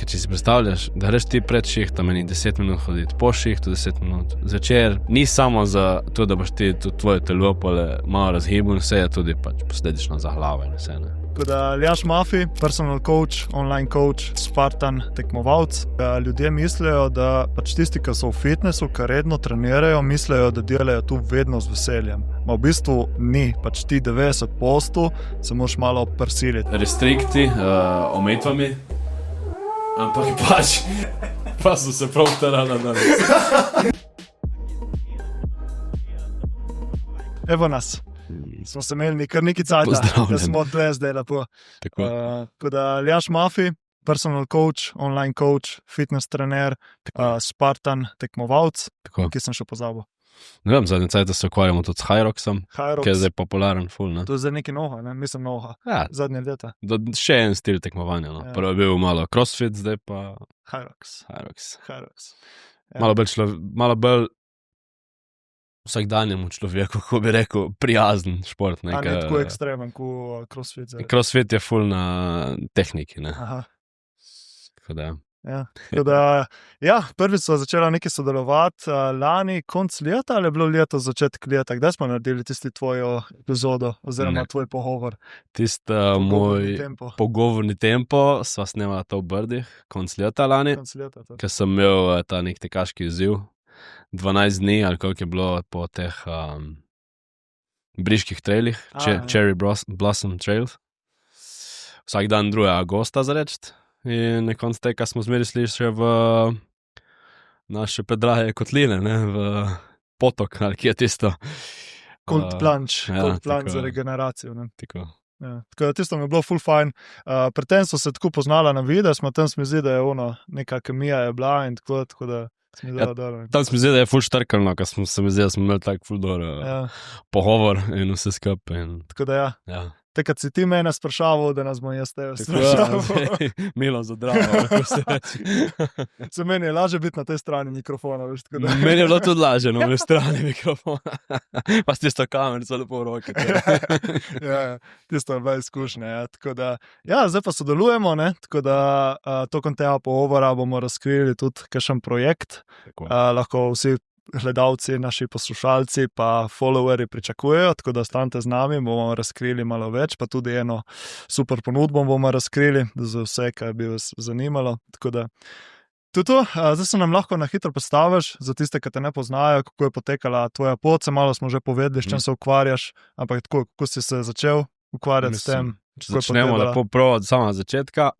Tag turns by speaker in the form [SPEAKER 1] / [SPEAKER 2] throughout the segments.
[SPEAKER 1] ker če si predstavljaš, da greš ti pred šihtom in 10 minut hoditi, po šihtu 10 minut, zvečer, ni samo za to, da boš ti tudi tvoje telo malo razhibal, vse je tudi pač posledično za glavo in vse, ne.
[SPEAKER 2] Tako da Aljaž Mafi, personal coach, online coach, Spartan, tekmovalc. Ljudje mislijo, da pač tisti, ki so v fitnessu, ki redno trenirajo, mislijo, da delajo tu vedno z veseljem. Ma v bistvu ni, pač ti 90% se moraš malo prisiliti.
[SPEAKER 1] Restrikti, omejitvami, ampak pač, pa so se prav tarala danes.
[SPEAKER 2] Evo nas. Smo se imeli kar nekaj cajta, da smo tle zdaj lepo. Tako da Aljaž Mafi, personal coach, online coach, fitness trener, Spartan, tekmovalc, ki sem še pozabil.
[SPEAKER 1] Ne vem, zadnje cajta se ukvarjamo tudi s Hyroxom, ki je zdaj popularen ful, ne?
[SPEAKER 2] To je zdaj nekaj noha, ne? Mislim noha,
[SPEAKER 1] ja,
[SPEAKER 2] zadnje leta.
[SPEAKER 1] Še en stil tekmovanja, no. Ja. Prvo je bil malo crossfit, zdaj pa
[SPEAKER 2] Hyrox.
[SPEAKER 1] Ja. Malo bolj vsakdanjemu človeku, kako bi rekel, prijazen šport.
[SPEAKER 2] A ne tako ekstremen, kot crossfit.
[SPEAKER 1] Crossfit je ful na tehniki, ne.
[SPEAKER 2] Aha.
[SPEAKER 1] Tako da.
[SPEAKER 2] Ja, prvič so začela nekaj sodelovati lani, konc leta, ali je bilo leto začetek leta? Kdaj smo naredili tisti tvojo epizodo, oziroma tvoj pogovor?
[SPEAKER 1] Tisti moj pogovorni tempo sva snemala to v Brdih, konc leta lani, ker sem imel ta nek tekaški izziv. 12 dni, ali koliko je bilo po teh briških trailih, Cherry Blossom Trails. Vsak dan 2. augusta zareči. In na koncu tega smo zmeri slišali v naše predraje kotline, ne, v potok, ali kje je tisto.
[SPEAKER 2] Cold plunge za regeneracijo, ne.
[SPEAKER 1] Tako.
[SPEAKER 2] Ja, tako da tisto mi je bilo ful fajn. Pri tem so se tako poznala na videu, tam se mi zdi, da je neka kemija je bila in tako da se mi zdi, dobro.
[SPEAKER 1] Tam se mi zdi, da je ful štrkalno, ker se mi zdi, da smo imeli tak ful dobro pogovor in vse skupaj.
[SPEAKER 2] Tako da ja. Takrat si ti mene sprašaval, da nas bom jaz tebe sprašaval.
[SPEAKER 1] Milo za dravo, kako se reči.
[SPEAKER 2] Se meni je lažje biti na tej strani mikrofona, veš, tako da.
[SPEAKER 1] Meni je bilo tudi lažje na tej strani mikrofona. Pa s tisto kamerico lepo v roki.
[SPEAKER 2] Ja, tisto je bila izkušnja, ja. Tako da, ja, zdaj pa sodelujemo, ne, tako da tokom tega pogovora bomo razkrili tudi kakšen projekt. Lahko vsi gledalci, naši poslušalci pa followerji pričakujejo, tako da ostanite z nami, bomo razkrili malo več, pa tudi eno super ponudbo bomo razkrili za vse, kaj bi vas zanimalo, tako da to. Zdaj se nam lahko na hitro predstaviš, za tiste, ki te ne poznajo, kako je potekala tvoja pot, malo smo že povedali, s čem se ukvarjaš, ampak tako, kako si se začel ukvarjati s tem?
[SPEAKER 1] Če začnemo lepo prav od samega začetka.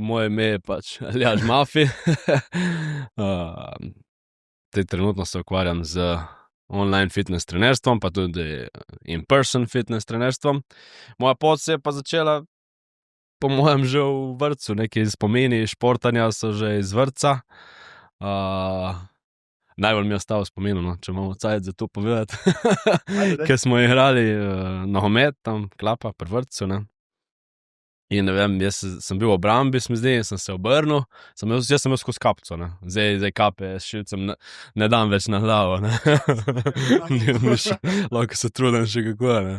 [SPEAKER 1] Moje ime je pač Aljaž Mafi. Trenutno se ukvarjam z online fitness trenerstvom, pa tudi in-person fitness trenerstvom. Moja pot se je pa začela, po mojem, že v vrtcu. Neki spomini športanja so že iz vrtca. Najbolj mi je ostalo spominu, no, če imamo cajt za to povedati. Ker smo igrali nogomet, tam klapa pri vrtcu, ne. In ne vem, jaz sem bil v obrambi, se mi zdi, in sem se obrnil, jaz sem imel skozi kapco, ne. Zdaj kape s šilcem ne dam več na glavo, ne. Lahko se trudim še kako, ne.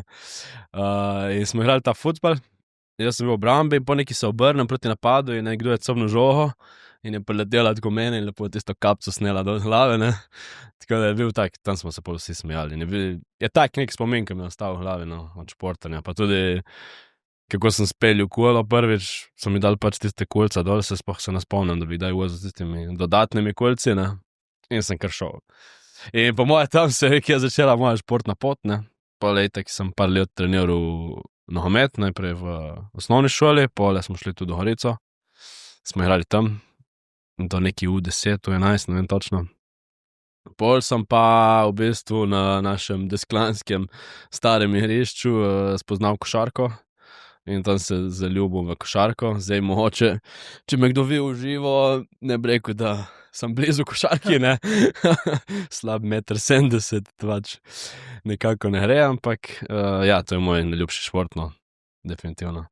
[SPEAKER 1] In smo igrali ta futbol, jaz sem bil v obrambi in po neki se obrnem proti napadu in nekdo je cobno žogo in je priletela tako mene in lepo tisto kapco snela do glave, ne. Tako da je bil tak, tam smo se pol vsi smejali. Je tak nek spomin, ki mi je ostal v glavi, no, od športanja, pa tudi kako sem speljal kolo prvič, so mi dali pač tiste kolca dol, se ne spomnim, da bi daj vozil s tistimi dodatnimi kolci, ne, in sem kar šel. In po moje tam se je začela moja športna pot, ne, pol itak sem par let treniral nogomet, najprej v osnovni šoli, pole smo šli tudi v Gorico, smo igrali tam, do neki U10, U11, ne vem točno. Pol sem pa v bistvu na našem desklanskem starem igrišču spoznal košarko. In tam se zaljubil v košarko. Zdaj mogoče, če me kdo videl v živo, ne bi rekel, da sem blizu košarki, ne. Slab 1,70 m, pač nekako ne gre, ampak ja, to je moj najljubši šport, no. Definitivno.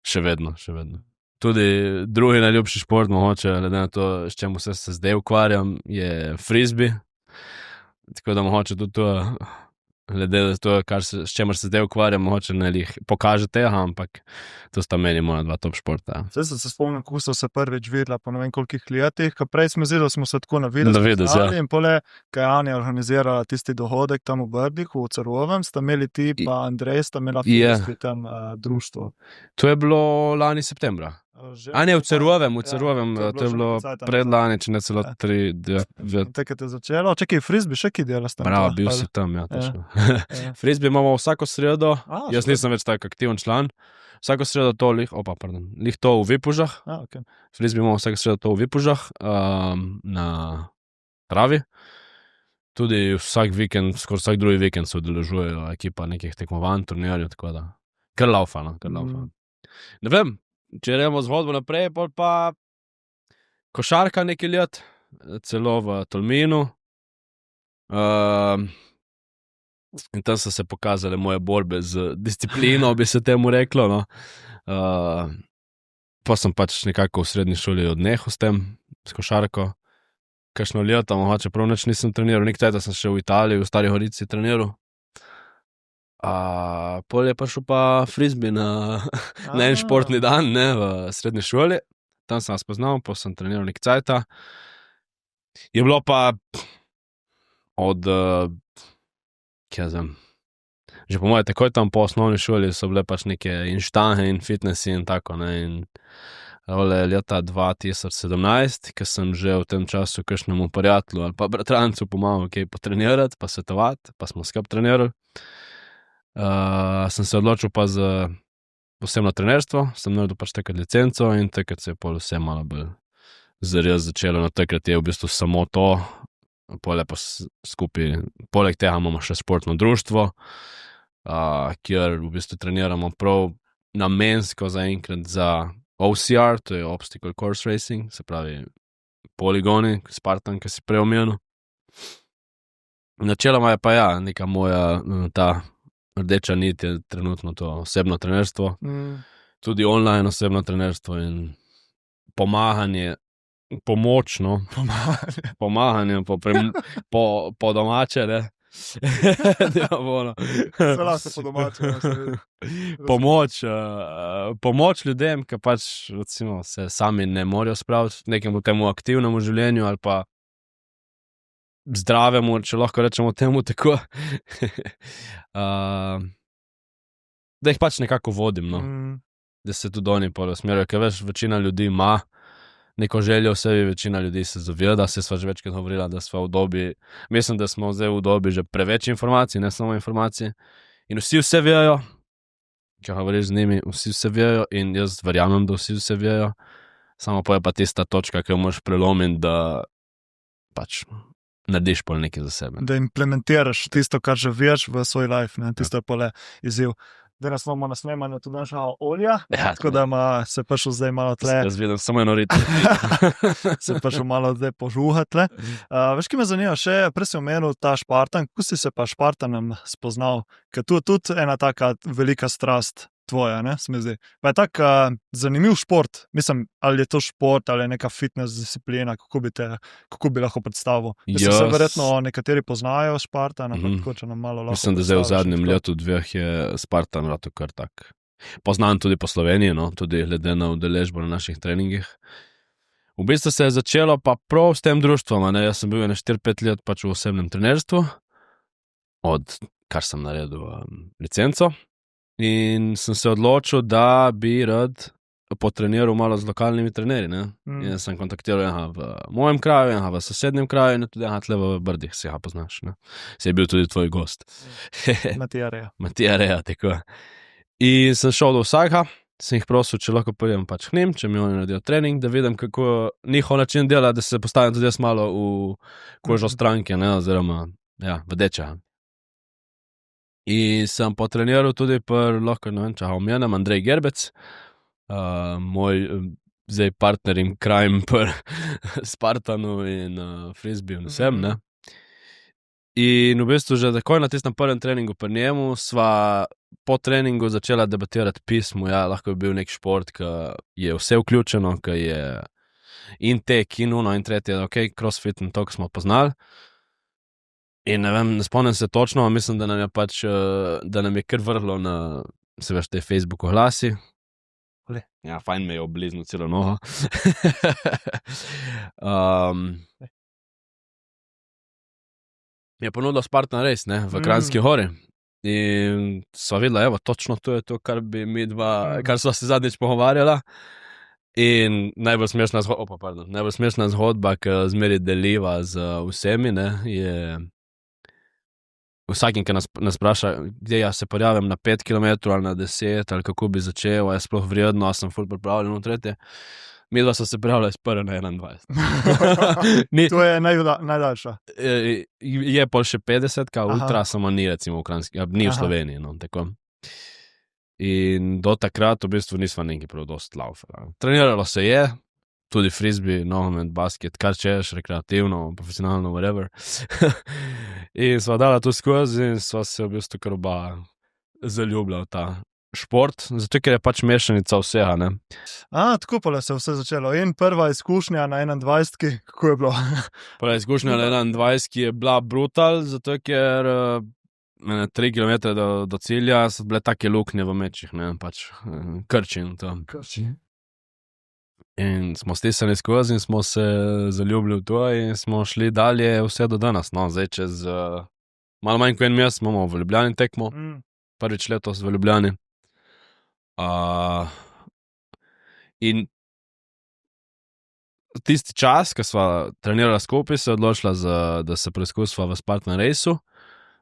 [SPEAKER 1] Še vedno. Tudi drugi najljubši šport, mogoče, glede na to, s čemu se zdaj ukvarjam, je frisbee. Tako da mogoče tudi to glede na to, s čemer se zdaj ukvarjam, mogoče ne jih pokaže tega, ampak to sta meni moja dva top športa.
[SPEAKER 2] Zdaj se spomnim, kako so se prvič videla po ne vem kolikih letih, ker prej smo zelo smo se tako navideli. In pole, kaj Anja organizirala tisti dohodek tam v Brdiku, v Cerovem, sta imeli ti pa Andrej, sta imela tam društvo.
[SPEAKER 1] To je bilo lani septembra. A ne, v Cerovem, to je bilo predlani, če ne celo 3.
[SPEAKER 2] Takrat je začelo. Čakaj, frisbee še ki delaš tam?
[SPEAKER 1] Prav, bil si tam, ja, točno. Frisbee imamo vsako sredo, jaz nisem več tak aktiven član. Vsako sredo to lih to v Vipužah.
[SPEAKER 2] Okay.
[SPEAKER 1] Frisbee imamo vsako sredo to v Vipužah, na Travi. Tudi vsak vikend, skoraj vsak drugi vikend se udeležujejo ekipa nekih tekmovanj, turnirjev, tako da. Kar laufa. Ne vem, če gremo zgodbo naprej, pa košarka nekaj let, celo v Tolminu. In tam so se pokazale moje borbe z disciplino, bi se temu reklo. No. Pa sem pač nekako v srednji šoli odnehal s tem, s košarko. Kakšno leto, mogoče prav nič nisem treniral. Nekaj sem še v Italiji, v Stari Gorici treniral. Pol je prišel pa frisbee na en športni dan, ne, v srednji šoli. Tam sem vas poznal, pa sem treniral nekaj cajta. Je bilo pa od, že po moje takoj tam po osnovni šoli so bile pač neke inštange in fitnessi in tako, ne, in leta 2017, ker sem že v tem času kakšnemu prijatelju ali pa bratrancu pomagal kaj potrenirati, pa svetovati, pa smo skupaj trenirali. Sem se odločil pa za posebno trenerstvo, sem naredil pač takrat licenco in takrat se je pol vse malo bolj zares začelo, no takrat je v bistvu samo to, pol je pa skupaj, poleg tega imamo še športno društvo, kjer v bistvu treniramo prav namensko zaenkrat za OCR, to je Obstacle Course Racing, se pravi poligoni, Spartan, ki si prej omenil. Načeloma je pa ja, neka moja ta rdeča nit je trenutno to osebno trenerstvo, tudi online osebno trenerstvo in pomaganje, pomočno, pomaganje po domače, ne.
[SPEAKER 2] Zelo se po domače.
[SPEAKER 1] Pomoč ljudem, ki pač recimo se sami ne morejo spraviti nekemu temu aktivnemu življenju ali pa zdravemu, če lahko rečemo temu tako. Da jih pač nekako vodim, no. Da se tudi oni usmerijo, ker veš, večina ljudi ima neko željo v sebi, večina ljudi se zaveda, se sva že večkrat govorila, da sva v dobi, mislim, da smo zdaj v dobi že preveč informacij, ne samo informacij, in vsi vse vejo, če govoriš z njimi, vsi vse vejo in jaz verjamem, da vsi vse vejo, samo pa je pa tista točka, ki jo moraš prelomiti, da pač narediš pol nekaj za sebe.
[SPEAKER 2] Da implementiraš tisto, kar že veš v svoj life, ne? Tisto je pole izziv. Danes smo na snemanju tudi našega Olja, tako da se prišel zdaj malo tle.
[SPEAKER 1] Jaz vidim samo eno rit.
[SPEAKER 2] Se prišel malo zdaj požuhat tle. Veš, ki me zanima še, prej si omenil ta Spartan, kako si se pa Spartanem spoznal? Ker tu je tudi ena taka velika strast tvoja, ne, se mi zdi. Pa je tak zanimiv šport, mislim, ali je to šport, ali je neka fitness disciplina, kako bi lahko predstavil. Se verjetno nekateri poznajo Spartan, tako če nam malo lahko.
[SPEAKER 1] Mislim, da zdaj v zadnjem letu dveh je Spartan rato kar tak. Poznan tudi po Sloveniji, no, tudi glede na udeležbo na naših treningih. V bistvu se je začelo pa prav s tem društvom, ne, jaz sem bil 4-5 let pač v osebnem trenerstvu, od kar sem naredil licenco. In sem se odločil, da bi rad potreniral malo z lokalnimi trenerji, ne. In sem kontaktiral enega v mojem kraju, enega v sosednjem kraju in tudi enega tle v Brdih, si ga poznaš, ne. Si je bil tudi tvoj gost. Matija Reja, tako. In sem šel do vsakega, sem jih prosil, če lahko pojdem pač k njim, če mi oni naredijo trening, da vidim, kako njihov način dela, da se postavim tudi jaz malo v kožo stranke, ne, oziroma, ja, v deča. In sem potreniral tudi lahko, ne vem, če ga omenim, Andrej Gerbec, moj zdaj partner in crime Spartanu in frisbee in vsem, ne. In v bistvu že takoj na tistem prvem treningu pri njemu sva po treningu začela debatirati pismo, ja, lahko je bil nek šport, ki je vse vključeno, ki je in tek, in uno, in tretje, ok, crossfit in to, ko smo poznali. In ne vem, ne spomnim se točno, mislim, da nam je pač, da nam je kar vrlo na, se veš, te Facebook oglasi. Ja, fajn me je obliznil celo nogo. Je ponudila Spartan Race, ne, v Kranjski Gori. In sva videla, evo, točno to je to, kar bi mi dva, kar sva se zadnjič pogovarjala. In najbolj smešna zgodba, ki zmeri deliva z vsemi, ne, je vsakim, ki nas vpraša, gdje jaz se pojavim na 5 km ali na 10, ali kako bi začel, je sploh vredno, sem ful pripravljen v tretje. Midva so se prijavila iz prve na 21.
[SPEAKER 2] To je najdaljša.
[SPEAKER 1] Je pol še 50, ultra, samo ni recimo v Kranjski, ni v Sloveniji, no, tako. In do takrat v bistvu nisva nekaj prav dosti laufala. Treniralo se je, tudi frisbee, nogomet, basket, kar češ, rekreativno, profesionalno, whatever. In sva dala to skozi in sva se v bistvu kar oba zaljubila v ta šport, zato ker je pač mešanica vsega, ne.
[SPEAKER 2] Tako pa se je vse začelo. In prva izkušnja na 21, kako je bilo?
[SPEAKER 1] Prva izkušnja na 21 je bila brutal, zato ker 3 km do cilja so bile take luknje v mečih, ne, pač krči in to. In smo stisnili skozi in smo se zaljubili v to in smo šli dalje vse do danes, no, zdaj čez malo manj kot en mesec imamo v Ljubljani tekmo, prvič letos v Ljubljani. In tisti čas, ko sva trenirala skupaj, se je odločila, da se preizkusva v Spartan Raceu.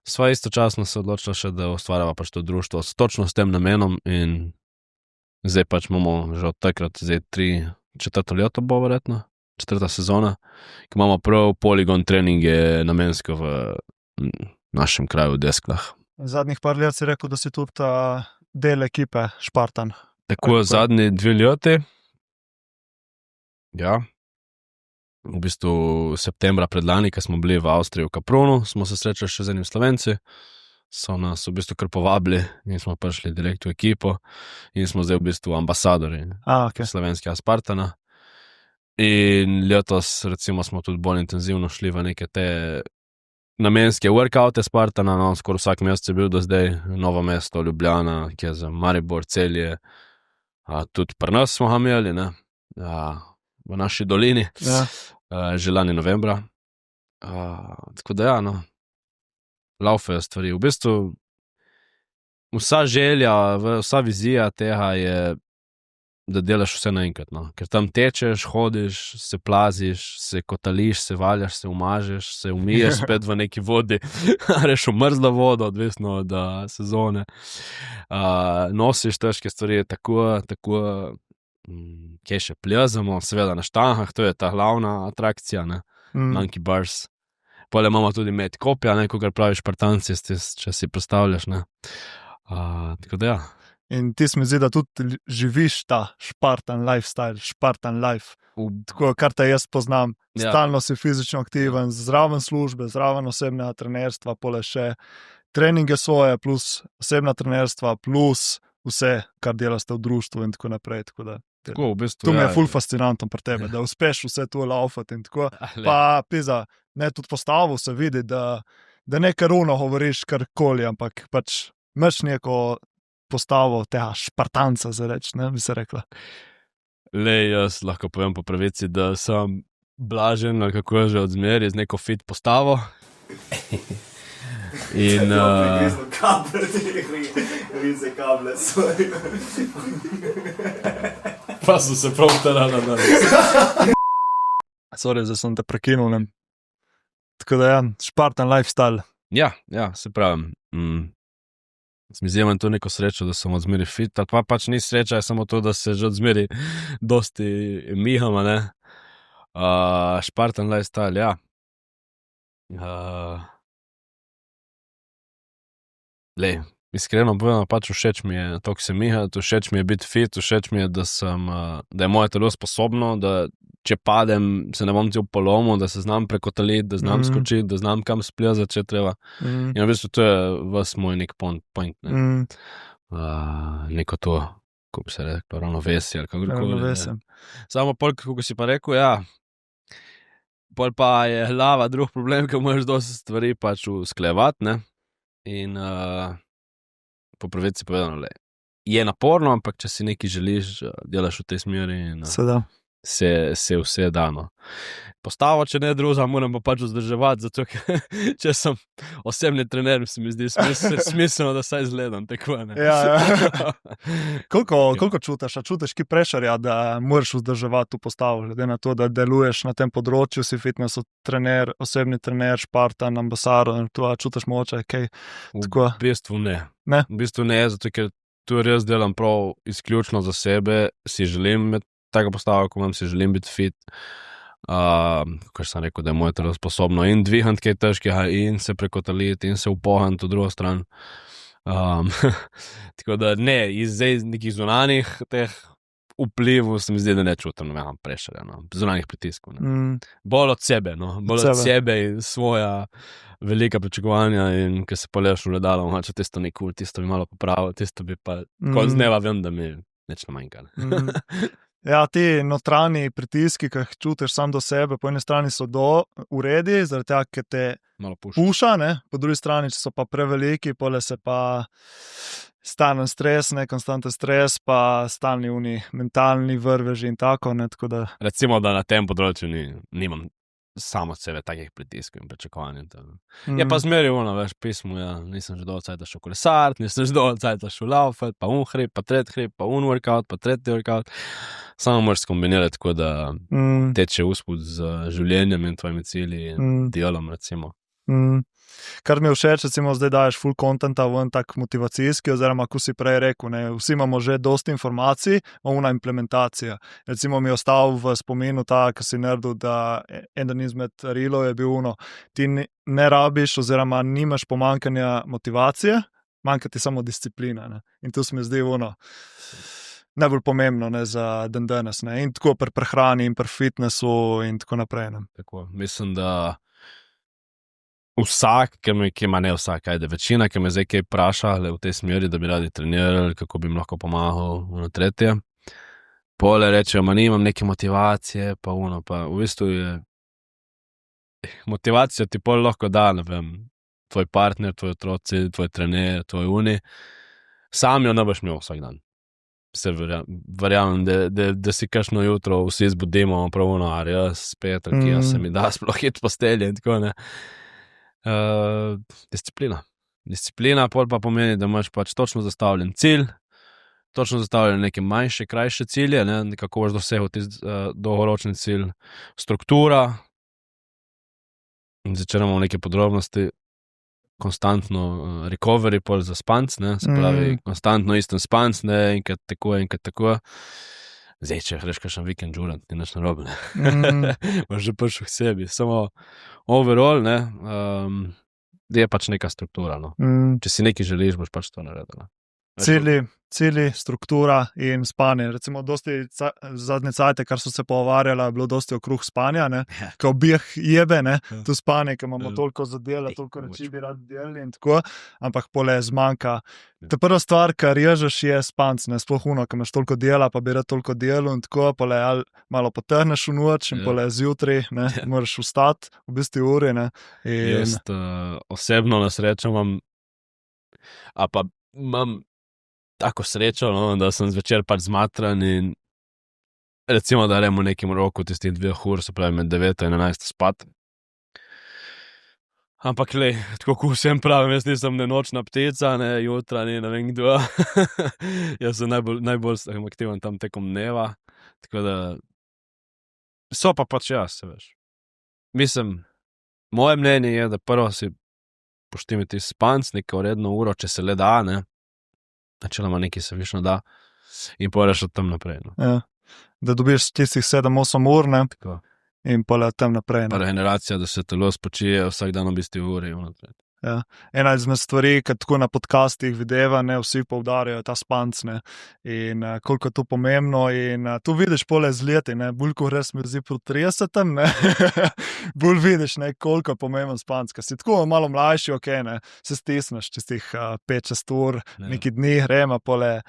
[SPEAKER 1] Sva istočasno se odločila še, da ustvarjava pač to društvo točno s tem namenom in zdaj pač imamo že od takrat, zdaj 4. leto bo verjetno, 4. sezona, ki imamo prav poligon treninge namensko v našem kraju v Desklah.
[SPEAKER 2] Zadnjih par let si rekel, da si tudi del ekipe Spartan.
[SPEAKER 1] Tako zadnji 2 leti. Ja. V bistvu septembra predlani, ko smo bili v Avstriji v Kaprunu, smo se srečali še z enim Slovenci, so nas v bistvu kar povabili in smo prišli direkt v ekipo in smo zdaj v bistvu ambasadori slovenskega Spartana. In letos recimo smo tudi bolj intenzivno šli v neke te namenske workoute Spartana, no, skoraj vsak mesec je bil do zdaj, Novo mesto, Ljubljana, ki je za Maribor, Celje, tudi pri nas smo ga imeli, ne, v naši dolini.
[SPEAKER 2] Ja.
[SPEAKER 1] Že lani novembra. Tako da ja, no, laufejo stvari. V bistvu vsa želja, vsa vizija tega je, da delaš vse naenkrat, no. Ker tam tečeš, hodiš, se plaziš, se kotališ, se valjaš, se umažeš, se umiješ spet v neki vodi, reš v mrzlo vodo, odvisno od sezone. Nosiš težke stvari, tako kje še plezamo, seveda na štangah, to je ta glavna atrakcija, ne, monkey bars. Pole imamo tudi met kopja, ne, kogar pravi Špartanci, če si predstavljaš, ne. Tako da ja.
[SPEAKER 2] In ti se mi zdi, da tudi živiš ta Spartan lifestyle, Spartan life. Tako, kar te jaz poznam, stalno si fizično aktiven, zraven službe, zraven osebnega trenerstva, pole še treninge svoje, plus osebna trenerstva, plus vse, kar delaste v društvu in tako naprej, tako da
[SPEAKER 1] Tako, v bistvu,
[SPEAKER 2] to mi je ful fascinantno pri tebe, da uspeš vse to laufati in tako. Pa pizza, ne, tudi postavu se vidi, da ne kar runo govoriš karkoli, ampak pač imaš neko postavo tega Špartanca, za reč, ne, bi se rekla.
[SPEAKER 1] Jaz lahko povem po pravici, da sem blažen, ali kako je že od zmeri, z neko fit postavo. In pa so se prav tarala danes.
[SPEAKER 2] Sorry, zdaj sem te prekinul, ne. Tako da ja, Spartan lifestyle.
[SPEAKER 1] Ja, se pravim. Mi zdaj imam to neko srečo, da sem od zmeri fit, ali pa pač ni sreča, je samo to, da se že od zmeri dosti mihama, ne. Spartan lifestyle, ja. Iskreno povedano, pač všeč mi je to, ko se mihati, všeč mi je biti fit, všeč mi je, da je moje telo sposobno, da če padem, se ne bom cel polomil, da se znam prekotaliti, da znam skočiti, da znam kam splezati, če treba. In v bistvu to je vas moj nek point, ne. Neko to, kako bi se reklo, ravnovesje ali kakorkoli.
[SPEAKER 2] Ravnovesje.
[SPEAKER 1] Samo polk, kako si pa rekel, ja, Pol pa je glava drug problem, ker moraš dosti stvari pač usklejevati, ne. In po pravici povedano, je naporno, ampak če si nekaj želiš, delaš v tej smeri in se vse dano. Postavo, če ne druga, moram pa pač vzdrževati, zato ker če sem osebni trener, se mi zdi smiselno, da saj izgledam tako, ne.
[SPEAKER 2] Ja. Koliko čutiš? A čutiš ki prešerja, da moraš vzdrževati to postavo, glede na to, da deluješ na tem področju, si fitness trener, osebni trener, Spartan, ambasador, to čutiš mogoče kaj tako?
[SPEAKER 1] V bistvu ne.
[SPEAKER 2] Ne?
[SPEAKER 1] V bistvu ne, zato ker tu res delam prav izključno za sebe, si želim imeti tako postavo, ko imam, si želim biti fit. Kar sem rekel, da je moje telo sposobno in dvigati kaj težkega in se prekotaliti in se upohati v drugo stran. Tako da ne, iz nekih zunanjih teh vplivov se mi zdi, da ne čutim nobenega prešerja, no. Zunanjih pritiskov. Bolj od sebe, no. Bolj od sebe in svoja velika pričakovanja in ko se poležeš v gledalo, če tisto ni cool, tisto bi malo popravil, tisto bi pa konec dneva vem, da mi nič ne manjka.
[SPEAKER 2] Ja, ti notranji pritiski, ki jih čutiš sam do sebe, po eni strani so v redu, zaradi tega, ker te puša, ne? Po drugi strani, če so pa preveliki, pole se pa stalen stres, ne, konstanten stres, pa stalni mentalni vrveži in tako, ne, tako da...
[SPEAKER 1] Recimo, da na tem področju nimam samo od sebe takih pritiskov in pričakovanj. Je pa zmeri veš, pismo, ja, nisem že dolgo cajta šel kolesart, nisem že dolgo cajta šel laufat, pa hrib, pa tretji hrib, pa workout, pa tretji workout. Samo moraš skombinirati tako, da teče uspod z življenjem in tvojimi cilji in delom, recimo.
[SPEAKER 2] Kar mi je všeč, recimo zdaj daješ full contenta ven tak motivacijski, oziroma, ko si prej rekel, ne, vsi imamo že dosti informacij, ona implementacija. Recimo mi je ostal v spominu ta, ko si naredil, da eden izmed reelov je bil ti ne rabiš oziroma nimaš pomanjkanja motivacije, manjka ti samo disciplina, ne. In tu se mi zdi najbolj pomembno, ne, za dan danes, ne. In tako pri prehrani in pri fitnessu in tako naprej, ne.
[SPEAKER 1] Tako, mislim, da vsak, ki ima ne vsak, ajde, večina, ki me zdaj kaj vpraša v tej smeri, da bi radi trenirali, kako bi jim lahko pomagal na tretje. Pole rečejo, nimam neke motivacije, pa pa v bistvu je motivacijo ti pol lahko da, ne vem, tvoj partner, tvoj otroci, tvoj trener, tvoj sam jo ne boš imel vsak dan. Se verjamem, da si kakšno jutro vsi zbudimo, prav jaz spet, ki se mi da sploh hit postelje in tako, ne. Disciplina pol pa pomeni, da imaš pač točno zastavljen cilj, točno zastavljene neke manjše, krajše cilje, ne, kako boš dosegel dolgoročni cilj, struktura, in če imamo neke podrobnosti, konstantno recovery pol za spanc, ne, se pravi, konstantno isten spanc, ne, enkrat tako. Zdaj, če greš kakšen vikend žurant, ni nič narobe, ne. Boš že prišel k sebi, samo overall, ne, je pač neka struktura, no. Če si nekaj želiš, boš pač to naredil, ne.
[SPEAKER 2] Cilji, struktura in spanje. Recimo, dosti zadnje cajte, kar so se pogovarjala, je bilo dosti okrog spanja, ne, ko obih jebe, ne, to spanje, ko imamo toliko za dela, toliko reči bi radi delali in tako, ampak pole zmanjka. Ta prva stvar, kar ježeš, je spanc, ne, sploh ko imaš toliko dela, pa bi rad toliko delal in tako, pole malo potrneš v noč in pole zjutraj, ne, moraš vstati v bistvu uri, ne.
[SPEAKER 1] Jaz osebno na srečo imam tako srečo, no, da sem zvečer pač zmatran in recimo, da gremo v nekem roku tistih 2 ur, se pravi med 9 in 11 spat. Ampak tako ko vsem pravim, jaz nisem ne nočna ptica, ne jutra, ne vem kdo. Jaz sem najbolj aktiven tam tekom dneva, tako da so pa pač jaz, se veš. Mislim, moje mnenje je, da prvo si poštimiti spanc, neko redno uro, če se le da, ne. Načeloma nekaj se višno da in pojreš od tam naprej. No.
[SPEAKER 2] Ja. Da dobiš tistih 7-8 ur, ne?
[SPEAKER 1] Tako.
[SPEAKER 2] In pole od tam naprej.
[SPEAKER 1] Pa regeneracija, da se telo spočije vsak dan v bistvu uri.
[SPEAKER 2] Ja. Ena izmed stvari, ki tako na podcastih videva, ne, vsi poudarjajo ta spanc, ne, in koliko je to pomembno in tu vidiš pole z leti, ne, bolj ko res mi zdi pri 30, ne, bolj vidiš, ne, koliko je pomemben spanc, ker si tako malo mlajši, ne, se stisneš čistih 5-6 ur, neki dni grema, pole,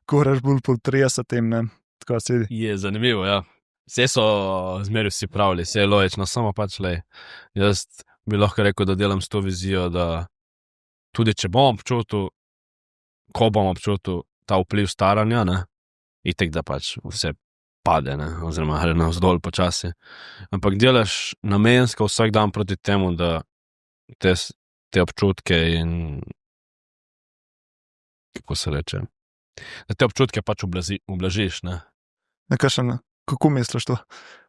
[SPEAKER 2] ko reš bolj pri 30, ne, tako si.
[SPEAKER 1] Je zanimivo, ja. Vse so zmeraj vsi pravili, vse je logično, samo pač le. Jaz bi lahko rekel, da delam s to vizijo, da tudi če bom občutil, ko bom občutil ta vpliv staranja, ne, itek da pač vse pade, ne, oziroma gre navzdol počasi. Ampak delaš namensko vsak dan proti temu, da te občutke in kako se reče, da te občutke pač ublažiš, ne.
[SPEAKER 2] Kako misliš to?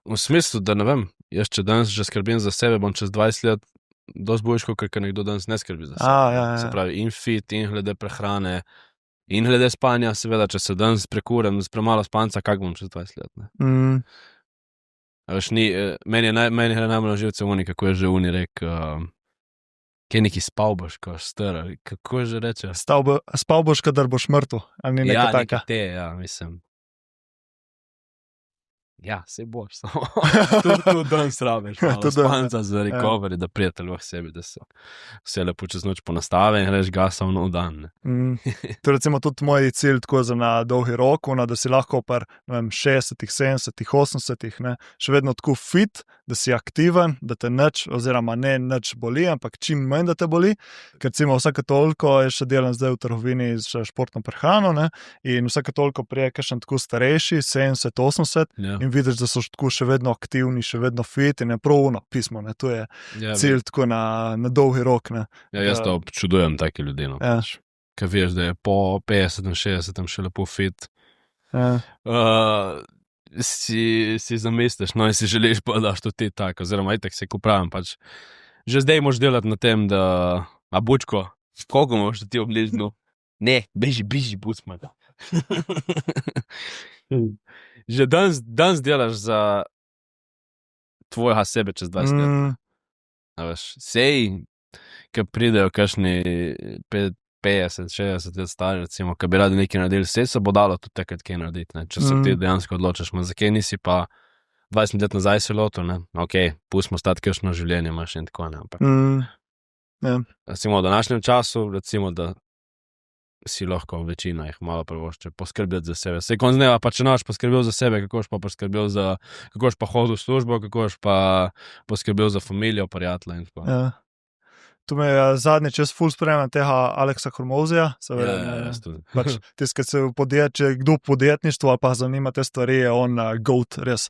[SPEAKER 1] V smislu, da ne vem, jaz če danes že skrbim za sebe, bom čez 20 let dosti boljš, kot nekdo danes ne skrbi za sebe.
[SPEAKER 2] Ja.
[SPEAKER 1] Se pravi, in fit, in glede prehrane, in glede spanja, seveda, če se danes prekurem z premalo spanca, kak bom čez 20 let, ne. Veš, meni je najbolj na živce uni, kako je že uni rekel, kje neki spal boš, ko star, kako že reče?
[SPEAKER 2] Spal boš, kadar boš mrtev, ali ni neka taka?
[SPEAKER 1] Ja, mislim. Ja, se boš, samo tu danes rabiš, malo spanca za recovery, da prijatelj v sebi, da se vse lepo čez noč ponastave in greš gasa v nov dan.
[SPEAKER 2] To recimo tudi moj cilj tako za na dolgi rok, da si lahko par 60, 70, 80, ne, še vedno tako fit, da si aktiven, da te nič, oziroma ne nič boli, ampak čim manj, da te boli, ker recimo vsake toliko, jaz še delam zdaj v trgovini z športno prehrano, ne, in vsake toliko prije, kakšen tako starejši, 70, 80, in vidiš, da so tako še vedno aktivni, še vedno fit in je pravno pismo, ne, to je cilj tako na dolgi rok, ne.
[SPEAKER 1] Ja, jaz to občudujem taki ljudi, no. Ker veš, da je po 50, 60 še lepo fit. Si zamisliš, no, in si želiš pa, daš to ti tako, oziroma itak se kupravim, pač. Že zdaj moš delati na tem, da, bučko, koliko moš da ti obližno? Ne, beži, bucma. Že danes delaš za tvojega sebe čez 20 let. Veš, sej, ki pridejo kakšni 50, 60 let stari, recimo, ki bi radi nekaj naredili, sej se bo dalo tudi takrat kaj narediti, ne? Če se ti dejansko odločiš, zakaj nisi pa 20 let nazaj se lotil, ne? Ok, pustimo stati kakšno življenje imaš in tako, ne? Ampak, recimo, v današnjem času, recimo, da si lahko večina jih malo prvošče poskrbeti za sebe. Sej konc dneva, pa če ne boš poskrbel za sebe, kako boš pa hodil v službo, kako boš pa poskrbel za familijo, prijatelja in tako.
[SPEAKER 2] Ja. Tu me je zadnjič jaz ful spremljam tega Aleksa Hormozija, seveda, pač tisti, ki se če kdo v podjetništvu ali pa zanima te stvari, je on goat, res.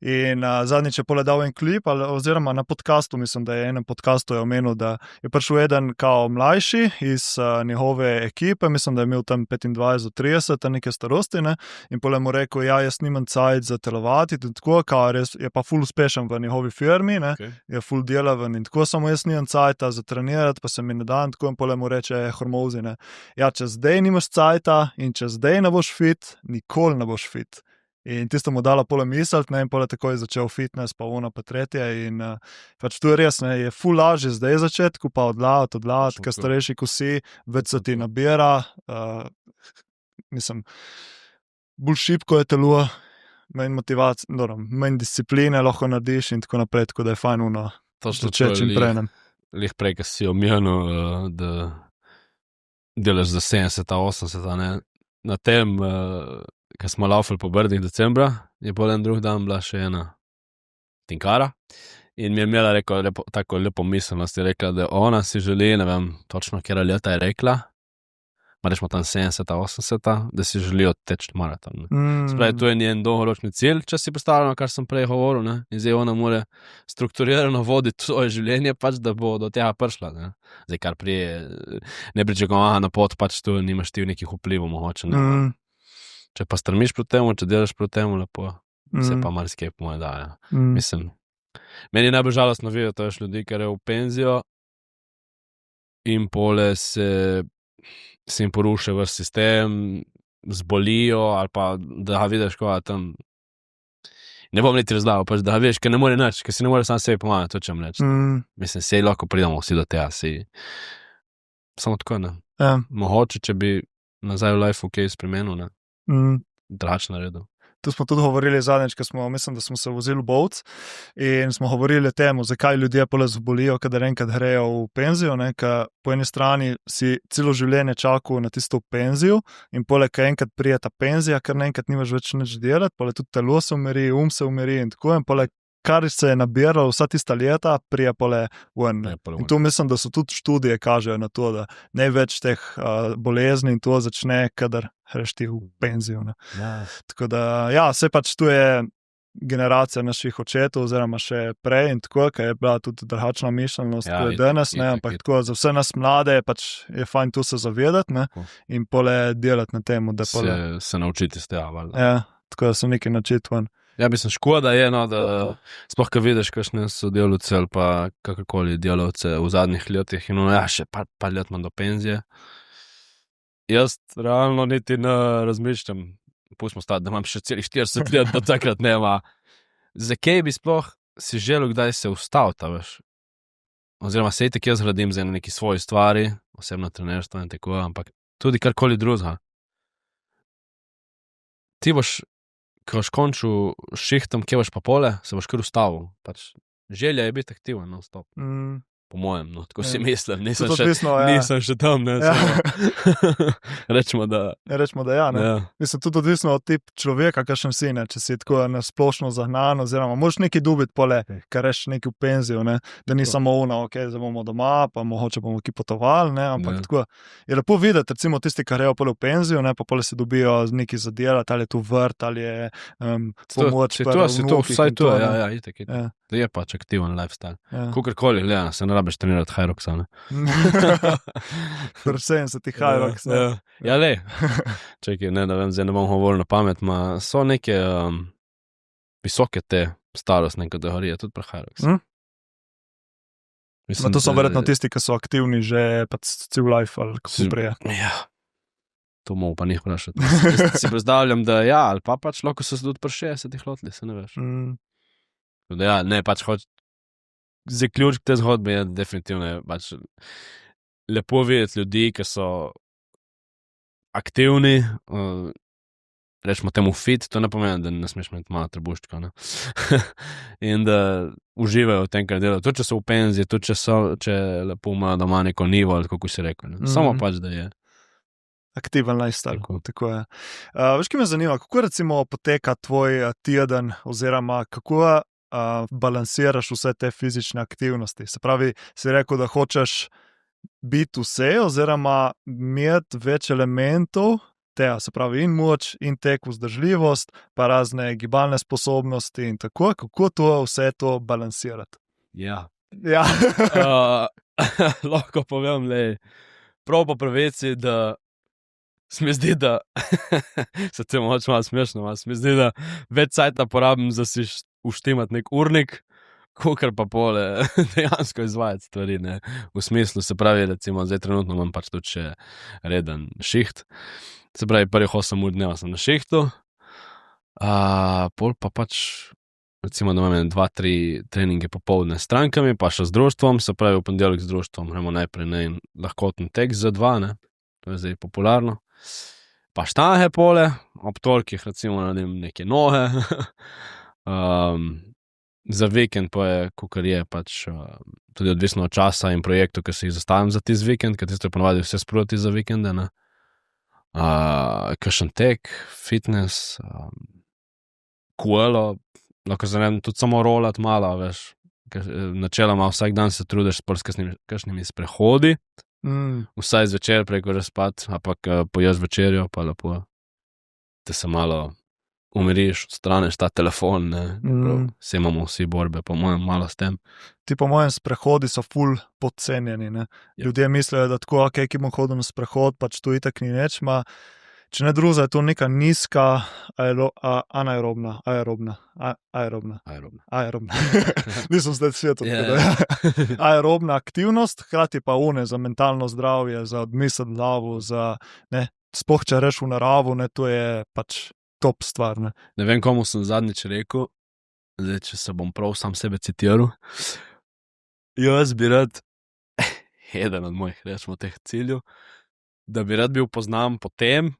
[SPEAKER 2] In zadnjič je dal en klip, oziroma na podcastu, mislim, da je enem podcastu je omenil, da je prišel eden kao mlajši iz njegove ekipe, mislim, da je imel tam 25-30, neke starosti, ne, in pole mu rekel, ja, jaz nimam cajt za telovati, in tako, kao res je pa ful uspešen v njegovi firmi, ne, je ful delaven in tako, samo jaz nimam cajta za trenirati, pa se mi ne dan, tako in pole mu reče Hormozi, ne, ja, če zdaj nimaš cajta in če zdaj ne boš fit, nikoli ne boš fit. In tisto mu dala pole misliti, ne, in pole tako je začel fitness, pa ona pa tretje in pač to je res, ne, je ful lažje zdaj začetku, pa odlati, ker starejši ko si, več se ti nabira, mislim, bolj šibko je telo, manj motivacije, manj discipline lahko narediš in tako naprej, tako da je fajn začeti čim prej, ne.
[SPEAKER 1] Lih prej, ki si omenil, da delaš za 70-80, ne, na tem, ko smo laufali po Brdih decembra, je pol en drug dan bila še ena Tinkara in mi je imela tako lepo miselnost, je rekla, da ona si želi, ne vem, točno kjera leta je rekla, rečemo tam 70-80, da si želijo teči maraton. Spravi, to je njen dolgoročni cilj, če si predstavljamo, kar sem prej govoril, ne, in zdaj ona mora strukturirano voditi svoje življenje, pač, da bo do tega prišla, ne. Zdaj, kar prije, ne pričakovano na pot, pač tu nimaš ti nekih vplivov mogoče, ne. Če pa strmiš proti temu, če delaš proti temu, lepo, se pa marsikaj po moje daje. Mislim, meni je najbolj žalostno videti, to veš ljudi, ker je v penzijo in pole se jim poruši vaš sistem, zbolijo, ali pa da vidiš, ko je tam, ne bom niti razlagal, pač da veš, ker ne more nič, ker si ne more sam sebi pomagati, to čem reči. Mislim, sej lahko pridemo vsi do tega, samo tako, ne. Mogoče, če bi nazaj v life kaj spremenil, ne. Drač naredil.
[SPEAKER 2] tu smo tudi govorili zadnjič, mislim, da smo se vozili v Bovc in smo govorili o tem, zakaj ljudje pole zbolijo, kadar enkrat grejo v penzijo, ne, ker po eni strani si celo življenje čakal na tisto penzijo in poleg enkrat prije ta penzija, ker naenkrat nimaš več nič delati, poleg tudi telo se umiri, se umiri in tako in poleg kar se je nabiralo vsa tista leta, prije pole ven. In tu mislim, da so tudi študije kažejo na to, da največ teh bolezni in to začne, kadar greš ti v penzijo.
[SPEAKER 1] Ja.
[SPEAKER 2] Tako da, ja, se pač tu je generacija naših očetov, oziroma še prej in tako, ker je bila tudi drugačna mišljenost, kot je danes, ne, ampak tako za vse nas mlade pač je fajn tu se zavedati, ne, in pole delati na tem, da pole...
[SPEAKER 1] Se naučiti s tega, valjda.
[SPEAKER 2] Ja, tako da sem nekaj načet ven.
[SPEAKER 1] Ja, mislim, škoda je, no, da sploh, ko vidiš, kakšne so delavce ali pa kakorkoli delavce v zadnjih letih in ja, še par let imam do penzije. Jaz realno niti ne razmišljam, pustimo stati, da imam še celih 40 let, do takrat nema. Zakaj bi sploh si želel, kdaj se ustaviti, veš? Oziroma, sej tako jaz radim za neki svoji stvari, osebno trenerstvo in tako, ampak tudi karkoli drugega. Ti boš, ko boš končil šihtom, kje boš pa pole, se boš kar ustavil. Pač želja je biti aktiven, no, stop. Po mojem, no, tako si mislim, nisem še tam, ne, rečemo, da
[SPEAKER 2] ja, ne.
[SPEAKER 1] Ja.
[SPEAKER 2] Mislim, tudi odvisno od tip človeka, kakšen si, ne, če si tako nasplošno zagnan, oziroma moraš nekaj dubiti pole, kar reš nekaj v penzijo, ne, da ni samo ono, ok, zdaj bomo doma, pa mogoče bomo ki potovali, ne, ampak tako je lepo videti, recimo tisti, kar grejo pole v penzijo, ne, pa pole se dobijo nekaj za delati, ali je tu vrt, ali je pomoč pri vnukih.
[SPEAKER 1] Vsaj to, ja, itak. To je pač aktiven lifestyle. Kakorkoli, gleda, se ne rabiš trenirati Hyroxa, ne.
[SPEAKER 2] Vsem se ti Hyrox, ne.
[SPEAKER 1] Ja, lej. Čekaj, ne vem, zdaj ne bom govoril na pamet, so neke visoke te starostne kategorije, tudi pri Hyroxu.
[SPEAKER 2] To so verjetno tisti, ki so aktivni že cel life, ali kako prije.
[SPEAKER 1] Ja. To mogo pa njih vprašati. Si predstavljam, da ja, ali pa pač lahko so se tudi pri 60 lotili, se ne veš. Da ja, ne, pač zaključek te zgodbe je definitivno pač lepo videti ljudi, ki so aktivni, rečemo temu fit, to ne pomeni, da ne smeš imeti malo trebuščka, ne. In da uživajo v tem, kar delajo. Tudi če so v penziji, tudi če lepo imajo doma neko nivo, ali kako si rekel, ne. Samo pač, da je
[SPEAKER 2] aktiven lifestyle, tako je. Veš, ki me zanima, kako recimo poteka tvoj teden, oziroma kako balansiraš vse te fizične aktivnosti? Se pravi, si rekel, da hočeš biti vse, oziroma imeti več elementov tega, se pravi in moč, in tek, vzdržljivost, pa razne gibalne sposobnosti in tako, kako to vse to balansirati?
[SPEAKER 1] Ja.
[SPEAKER 2] Ja.
[SPEAKER 1] Lahko povem, prav po pravici, da se mi zdi, da se te moč malo smešno, se mi zdi, da več cajta porabim za si uštimati nek urnik, kakor pa pole dejansko izvajati stvari, ne. V smislu, se pravi, recimo, zdaj trenutno imam pač tudi še reden šiht, se pravi, prvih 8 ur dneva sem na šihtu, pol pa pač, recimo, da imam 2-3 treninge popoldne s strankami, pa še z društvom, se pravi, v ponedeljek z društvom gremo najprej lahkoten tek za 2, ne, to je zdaj popularno. Pa štange pole, ob tolikih recimo naredim neke noge, za vikend pa je, kakor je pač tudi odvisno od časa in projektov, ki se jih zastavim za tisti vikend, ker tisto je ponovadi vse sproti za vikende, ne. Kakšen tek, fitness, kuelo, lahko se tudi samo rolati malo, veš, načeloma vsak dan se trudiš s kakšnimi sprehodi, vsaj zvečer preko že spat, ampak poješ večerjo, pa lepo te se malo umiriš, odstraneš ta telefon, ne, vse imamo vsi borbe, po mojem, malo s tem.
[SPEAKER 2] Ti po mojem sprehodi so ful podcenjeni, ne. Ljudje mislijo, da tako, ok, ki bom hodil na sprehod, pač to itak ni nič, če ne druga, je to neka nizka anaerobna. Nisem zdaj svetu. Aerobna aktivnost, hkrati pa za mentalno zdravje, za odmisel glavu, za, ne, sploh če reš v naravu, ne, to je pač top stvar, ne.
[SPEAKER 1] Ne vem, komu sem zadnjič rekel, zdaj, če se bom prav sam sebe citiral, jaz bi rad, eden od mojih, rečemo, teh ciljev, da bi rad bil poznan po tem,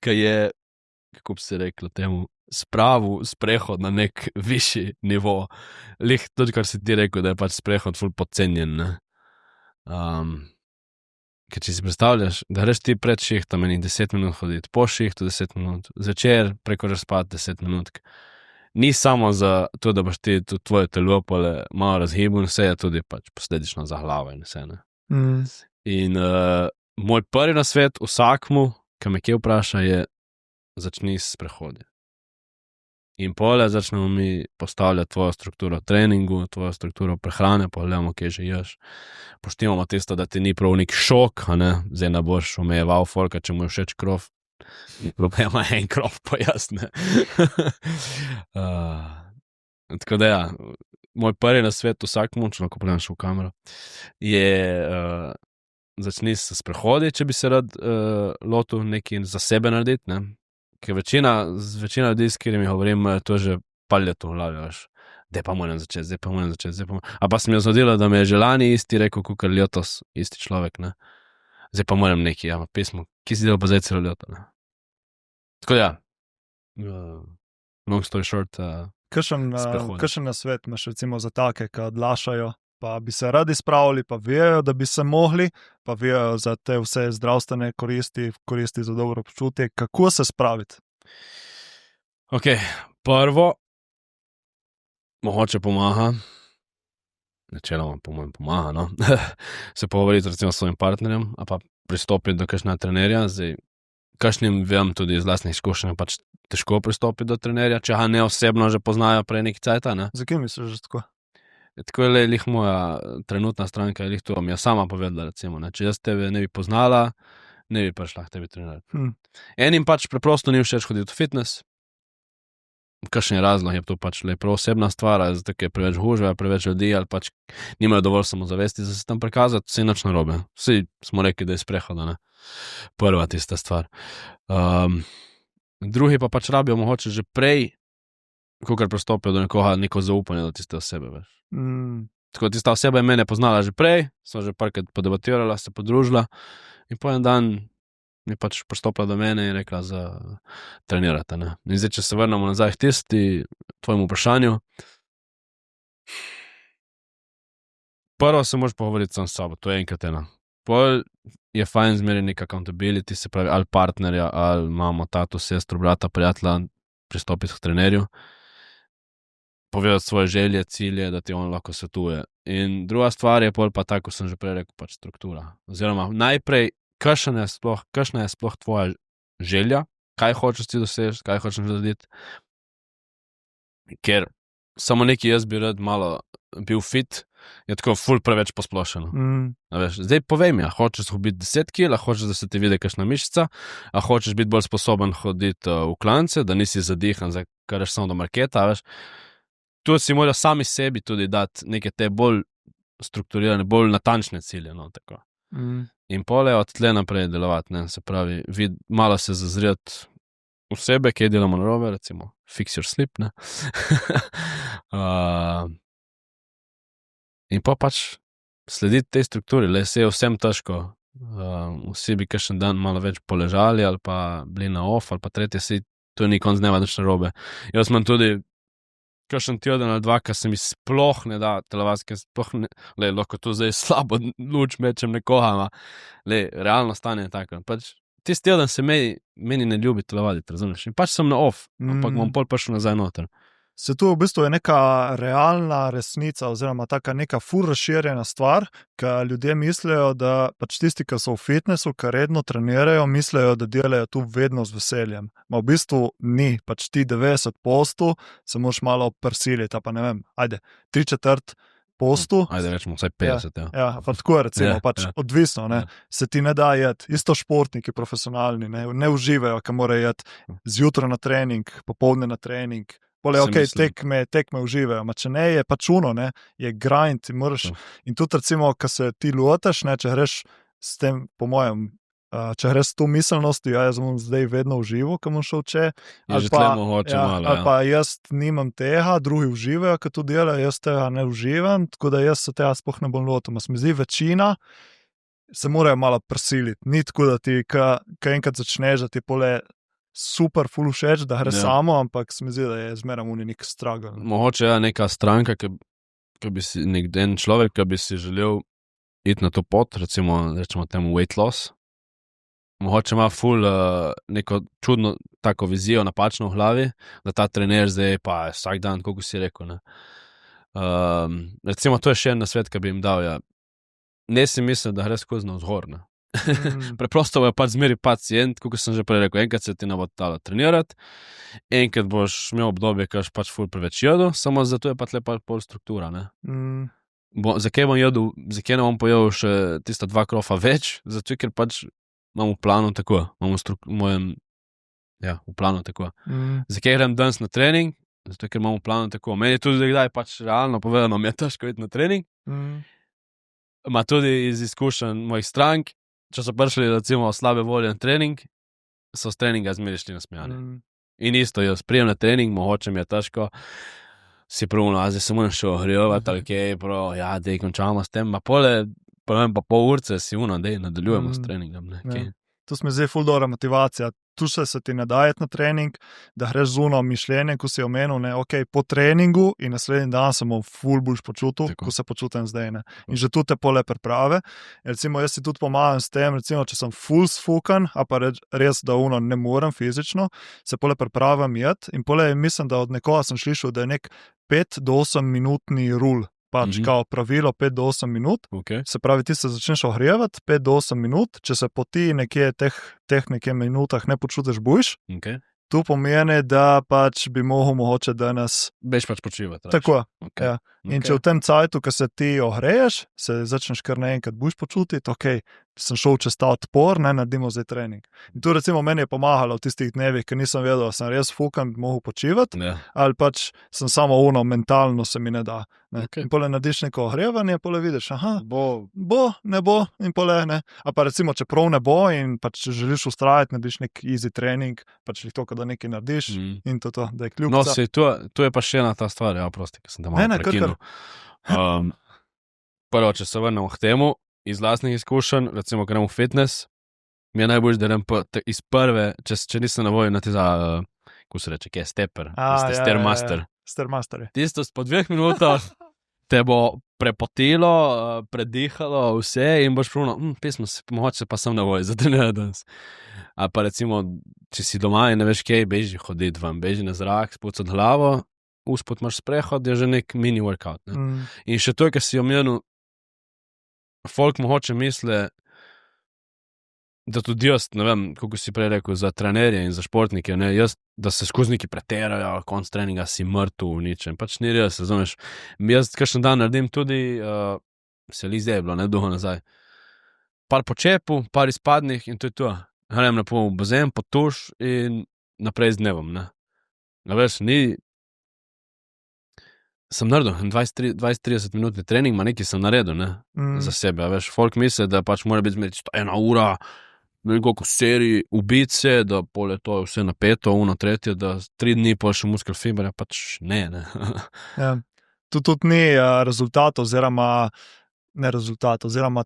[SPEAKER 1] ki je kako bi se reklo temu, spravil sprehod na nek višji nivo. Lih tudi, kar si ti rekel, da je pač sprehod ful podcenjen, ne. Ker če si predstavljaš, da greš ti pred šihtom enih 10 minut hoditi, po šihtu 10 minut, zvečer preko razpad 10 minut. Ni samo za to, da boš ti tudi tvoje telo pole malo razgibal, vse je tudi pač posledično za glavo in vse, ne. In moj prvi nasvet vsakmu, ki me kje vpraša, je začni s sprehodi. In pole začnemo mi postavljati tvojo strukturo treningu, tvojo strukturo prehrane, pogledamo, kje že ješ. Poštimamo tisto, da ti ni prav nek šok, a ne, zdaj ne boš omejeval folka, če mu je všeč krov. Probajmo en krov pojasne. Tako da ja, moj prvi nasvet vsakmu, če lahko pogledam še v kamero, je začni s sprehodi, če bi se rad lotil nekaj za sebe narediti, ne. Ker večina ljudi, s katerimi govorim, to že paljeto v glavi, veš. Zdaj pa moram začeti. A pa se mi je zgodilo, da me je že lani isti rekel, kakor letos isti človek, ne. Zdaj pa moram nekaj, ja, pismo, ki si delal pa zdaj celo leto, ne. Tako da ja, long story short, sprehodi.
[SPEAKER 2] Kakšen nasvet imaš recimo za take, ki odlašajo, pa bi se radi spravili, pa vejo, da bi se mogli, pa vejo za te vse zdravstvene koristi za dobro počutje. Kako se spraviti?
[SPEAKER 1] Ok, prvo, mogoče pomaga, načeloma po mojem pomaga, no, se pogovoriti recimo s svojim partnerjem, a pa pristopiti do kakšnega trenerja. Zdaj, kakšnim vem tudi iz lastnih izkušenj, pač težko pristopiti do trenerja, če ga ne osebno že poznajo prej nekaj cajta, ne.
[SPEAKER 2] Zakaj misliš, že tako?
[SPEAKER 1] Tako je lih moja trenutna stranka, lih to mi je sama povedala, recimo, ne. Če jaz tebe ne bi poznala, ne bi prišla k tebi trenirati. Enim pač preprosto ni všeč hoditi v fitness. Kakšen je razlog, je to pač le prav osebna stvar, zato ker je preveč gužve, preveč ljudi, ali pač nimajo dovolj samozavesti, da se tam prikazati, vse nič narobe. Vsi smo rekli, da je sprehoda, ne. Prva tista stvar. Drugi pa pač rabijo mogoče že prej, kakor prestopijo do nekoga, neko zaupanje do tiste osebe, veš. Tako tista oseba je mene poznala že prej, smo že parkrat podebatirala, se podružila in po en dan je pač pristopila do mene in rekla za trenirati, ne. In zdaj, če se vrnemo nazaj k tvojemu vprašanju. Prvo se moraš pogovoriti sam s sabo, to je enkrat ena. Pol je fajn zmeri nek accountability, se pravi, ali partnerja, ali mamo, tato, sestro, brata, prijatelja, pristopiti k trenerju, povedati svoje želje, cilje, da ti on lahko svetuje. In druga stvar je pol pa tako, sem že prej rekel, pač struktura. Oziroma, najprej, kakšna je sploh tvoja želja, kaj hočeš ti doseči, kaj hočeš narediti. Ker samo neki jaz bi rad malo bil fit, je tako ful preveč posplošeno. Zdaj povej mi, a hočeš biti 10 kil, a hočeš, da se ti vidi kakšna mišica, a hočeš biti bolj sposoben hoditi v klance, da nisi zadihan, kar ješ samo do marketa, veš. Tu si morajo sami sebi tudi dati neke te bolj strukturirane, bolj natančne cilje, no, tako. In pole od tle naprej delovati, ne, se pravi, malo se zazreti v sebe, kje delamo narobe, recimo, fix your sleep, ne. In pa pač slediti tej strukturi, le se je vsem težko. Vsi bi kakšen dan malo več poležali ali pa bili na off ali pa tretje, si to ni konc dneva nič narobe. Jaz imam tudi kakšen teden ali dva, ki se mi sploh ne da telovati, ker sploh ne, lahko tu zdaj slabo luč mečem nekoga, realno stanje je tako. Pač tisti teden se meni ne ljubi telovati, razumeš? In pač sem na off, ampak bom pol prišel nazaj noter.
[SPEAKER 2] Se tu v bistvu je neka realna resnica oziroma taka neka ful razširjena stvar, ki ljudje mislijo, da pač tisti, ki so v fitnessu, ki redno trenirajo, mislijo, da delajo tu vedno z veseljem. Ma v bistvu ni, pač ti 90% se moraš malo prisiliti, pa ne vem, ajde, 3/4 postu.
[SPEAKER 1] Ajde, rečemo vsaj 50, ja.
[SPEAKER 2] Ja, pa tako je recimo, pač odvisno, ne. Se ti ne da jeti, isto športniki profesionalni, ne uživajo, ki morajo jeti zjutraj na trening, popoldne na trening. Pole, ok, tekme uživajo, ma če ne, je pač uno, ne, je grind, ti moraš, in tudi recimo, ko se ti lotaš, ne, če greš s tem, po mojem, če greš s to miselnosti, jaz bom zdaj vedno užival, ko bom šel če, ali pa jaz nimam tega, drugi uživajo, ko to delajo, jaz tega ne uživam, tako da jaz se tega sploh ne bom lotil. Ma se mi zdi, večina se morajo malo prisiliti, ni tako, da ti, ko enkrat začneš, da ti pole super full všeč, da gre
[SPEAKER 1] Ja.
[SPEAKER 2] samo, ampak se mi zdi, da je zmeraj mu nek struggle.
[SPEAKER 1] Mogoče je neka stranka, ki bi si, en človek, ki bi si želel iti na to pot, recimo temu weight loss. Mogoče ima ful neko čudno tako vizijo napačno v glavi, da ta trener zdaj pa vsak dan, kako si rekel. Ne? Recimo to je še en nasvet, ki bi jim dal. Ja. Ne si mislim, da gre skozi navzgor. Ne? Preprosto je pač zmeri pacient, kot sem že prej rekel, enkrat se ti ne bo dalo trenirati, enkrat boš imel obdobje, ki boš pač ful preveč jedel, samo zato je pač lepa pol struktura. Ne? Zakaj bom jedel, zakaj ne bom pojedel še tista 2 krofa več? Zato, ker pač imam v planu tako, v planu tako. Zakaj grem danes na trening? Zato, ker imam v planu tako. Meni je tudi kdaj pač realno povedano, mi je težko iti na trening. Ma tudi iz izkušenj mojih strank, če so prišli recimo slabe volje na trening, so s treninga zmeri šli nasmejani. In isto, jaz prijem na trening, mogoče mi je težko, si pravno, zdaj se moram še ohrjevati, ali kaj, ja, dej končamo s tem, ma pol urce si nadaljujemo s treningom.
[SPEAKER 2] Tu smo zdaj ful dobra motivacija. Tu se ti ne dajeti na trening, da greš zuno mišljenje, ko si omenil, po treningu in naslednji dan se bom ful boljš počutil, ko se počutim zdaj. Ne. In že tu te pole priprave. Recimo, jaz si tudi pomagam s tem, recimo, če sem ful sfukan, a pa res, da ne morem fizično, se pole pripravim jet in pole mislim, da od nekoga sem slišal, da je nek 5 do 8 minutni rul. Pač kao pravilo 5 do 8 minut, se pravi, ti se začneš ohrjevati 5 do 8 minut, če se po ti nekje teh nekje minutah ne počutiš boljš, tu pomeni, da pač bi mogoče danes...
[SPEAKER 1] Beš pač počivati.
[SPEAKER 2] Tako, ja. In če v tem cajtu, ko se ti ohreješ, se začneš kar naenkrat boljš počutiti, sem šel čez ta odpor, naredimo zdaj trening. In tu recimo meni je pomagalo v tistih dnevih, ker nisem vedel, da sem res fukan, mogu počivati, ali pač sem samo mentalno se mi ne da. In pole narediš neko ohrevanje, pole vidiš, bo, ne bo, in pole ne. A pa recimo, če prav ne bo in pač če želiš ustrajati, narediš nek easy trening, pač to, da nekaj narediš in to, da je kljubca.
[SPEAKER 1] No, sej, tu je pa še ena ta stvar, prosti, ki sem te malo prekinul. Prvo, če se vrnemo k temu, iz lastnih izkušenj, recimo, gremo v fitness, mi je najbolj, da grem iz prve, če nisem na voljo na tiza, kako se reče, stepper, stairmaster.
[SPEAKER 2] Stairmaster je.
[SPEAKER 1] Tisto po 2 minutah te bo prepotilo, predihalo vse in boš pravno, pismo se, mogoče pa sem na voljo za trenirati danes. Ali pa recimo, če si doma in ne veš kaj, beži hoditi vam, beži na zrak, spucati glavo, uspod imaš sprehod, je že nek mini workout. Ne? In še to, kar si omenil, folk mogoče misle, da tudi jaz, ne vem, kako si prej rekel, za trenerje in za športnike, ne, jaz, da se skozi neki preterajo, konc treninga si mrtev, ničem, pač ni res, razumeš. Jaz kakšen dan naredim tudi, se li zdaj je bilo, ne, dolgo nazaj, par počepu, par izpadnih in to je to. Grem lepo v bazen, pod tuš in naprej z dnevom, ne. Veš, sem naredil 20-30 minutni trening, ma nekaj sem naredil, ne, za sebe, veš, folk misle, da pač mora biti zmeri 1 ura, veliko serij ubice, da pol je to vse napeto, 1/3, da 3 dni pol še muskel fibre, pač ne.
[SPEAKER 2] Ja. Tu tudi ni rezultat oziroma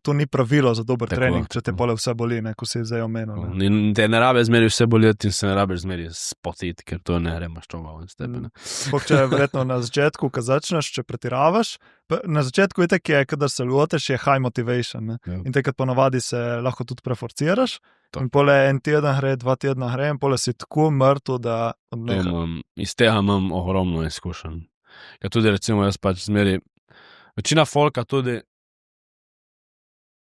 [SPEAKER 2] to ni pravilo za dober trening, če te pole vse boli, ne, ko si zdaj omenil.
[SPEAKER 1] Te ne rabe zmeri vse boleti in se ne rabe zmeri spotiti, ker to ne remaš čova in s tebe.
[SPEAKER 2] Če je verjetno na začetku, ko začneš, če pretiravaš, na začetku je tako, kadar se loteš, je high motivation. Ne? In takrat ponavadi se lahko tudi preforciraš. In pole 1 teden gre, 2 tedna gre in pole si tako mrtev, da odneha.
[SPEAKER 1] Iz tega imam ogromno izkušenj. Ja, tudi recimo jaz pač zmeri, večina folka tudi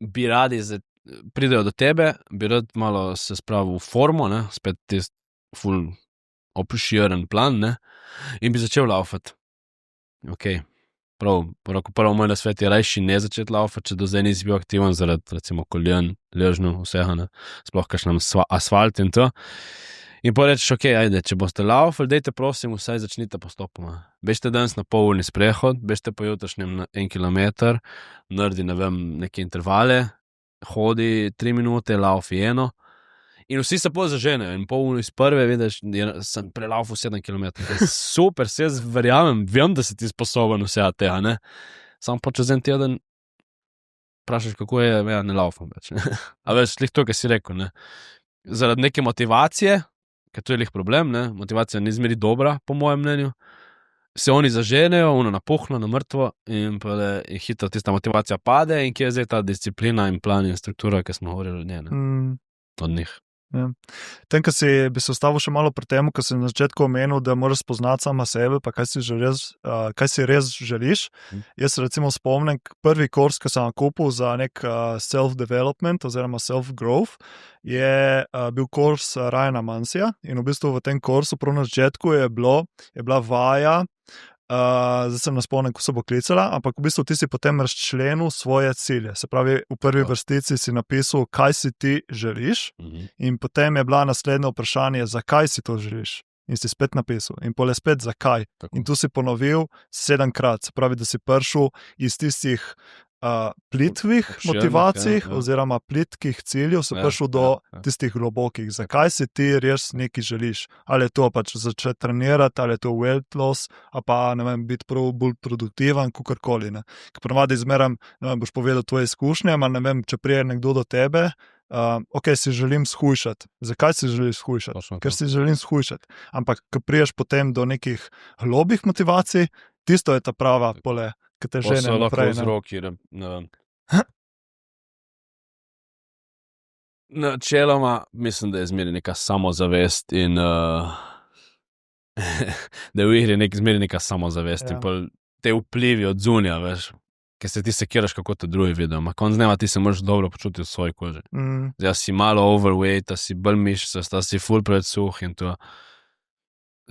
[SPEAKER 1] bi radi, pridejo do tebe, bi rad malo se spravil v formo, ne, spet tist full opširen plan, ne, in bi začel laufati. Prvo moj nasvet je rajši ne začeti laufati, če do zdaj nisi bil aktiven zaradi recimo koljen, ležno, vsega, ne, sploh kakšnem asfalt in to. In pa rečeš, ajde, če boste laufali, dejte prosim, vsaj začnite postopoma. Bežte danes na polurni sprehod, bežte po jutrašnjem na 1 kilometer, naredi, ne vem, neke intervale, hodi 3 minute, laufi 1 in vsi se pol zaženejo in pol iz prve, vidiš, sem prelaufal 7 kilometrov. Super, se jaz verjamem, vem, da si ti sposoben vsega tega, ne. Samo pa čez 1 teden vprašaš, kako je, ja, ne laufam več. A veš, to, kar si rekel, ne. Zaradi neke motivacije, ker to je lih problem, ne? Motivacija ni zmeri dobra, po mojem mnenju. Se oni zaženejo, napuhno, na mrtvo in hitro tista motivacija pade in kje je zdaj ta disciplina in plan in struktura, ki smo govorili od nje, od njih.
[SPEAKER 2] Ja. Tem, bi se ustavil še malo pri tem, ko si na začetku omenil, da moraš spoznati sama sebe, pa kaj si res želiš. Jaz se recimo spomnim, prvi kurs, ki sem ga kupil za nek self-development oziroma self-growth, je bil kurs Ryana Mansija in v bistvu v tem kursu prav na začetku je bila vaja, zdaj sem ne spomnim, ko se bo klicala, ampak v bistvu ti si potem razčlenil svoje cilje. Se pravi, v prvi vrstici si napisal, kaj si ti želiš, in potem je bila naslednje vprašanje, zakaj si to želiš. In si spet napisal, in pole spet zakaj. Tako. In tu si ponovil 7-krat, se pravi, da si prišel iz tistih plitvih motivacij, oziroma plitkih ciljev, si prišel do tistih globokih. Zakaj si ti res nekaj želiš? Ali je to pač začeti trenirati, ali je to weight loss, ali pa ne vem, biti bolj produktiven, kakorkoli. Ker ponavadi zmeraj, boš povedal tvoje izkušnje, ali ne vem, če prije nekdo do tebe, ok, si želim shujšati. Zakaj si želiš shujšati? Ker si želim shujšati. Ampak, ko priješ potem do nekih globih motivacij, tisto je ta prava pole, ki te žene naprej.
[SPEAKER 1] Lahko vzroki, ne vem. Načeloma mislim, da je zmeri neka samozavest in da je v igri zmeri neka samozavest in te vplivi od zunja, veš, ker se ti sekiraš, kako te drugi vidijo. Ma konc dneva ti se moraš dobro počutiti v svoji koži. Zdaj si malo overweight, si bolj mišičast, si ful preveč suh in to.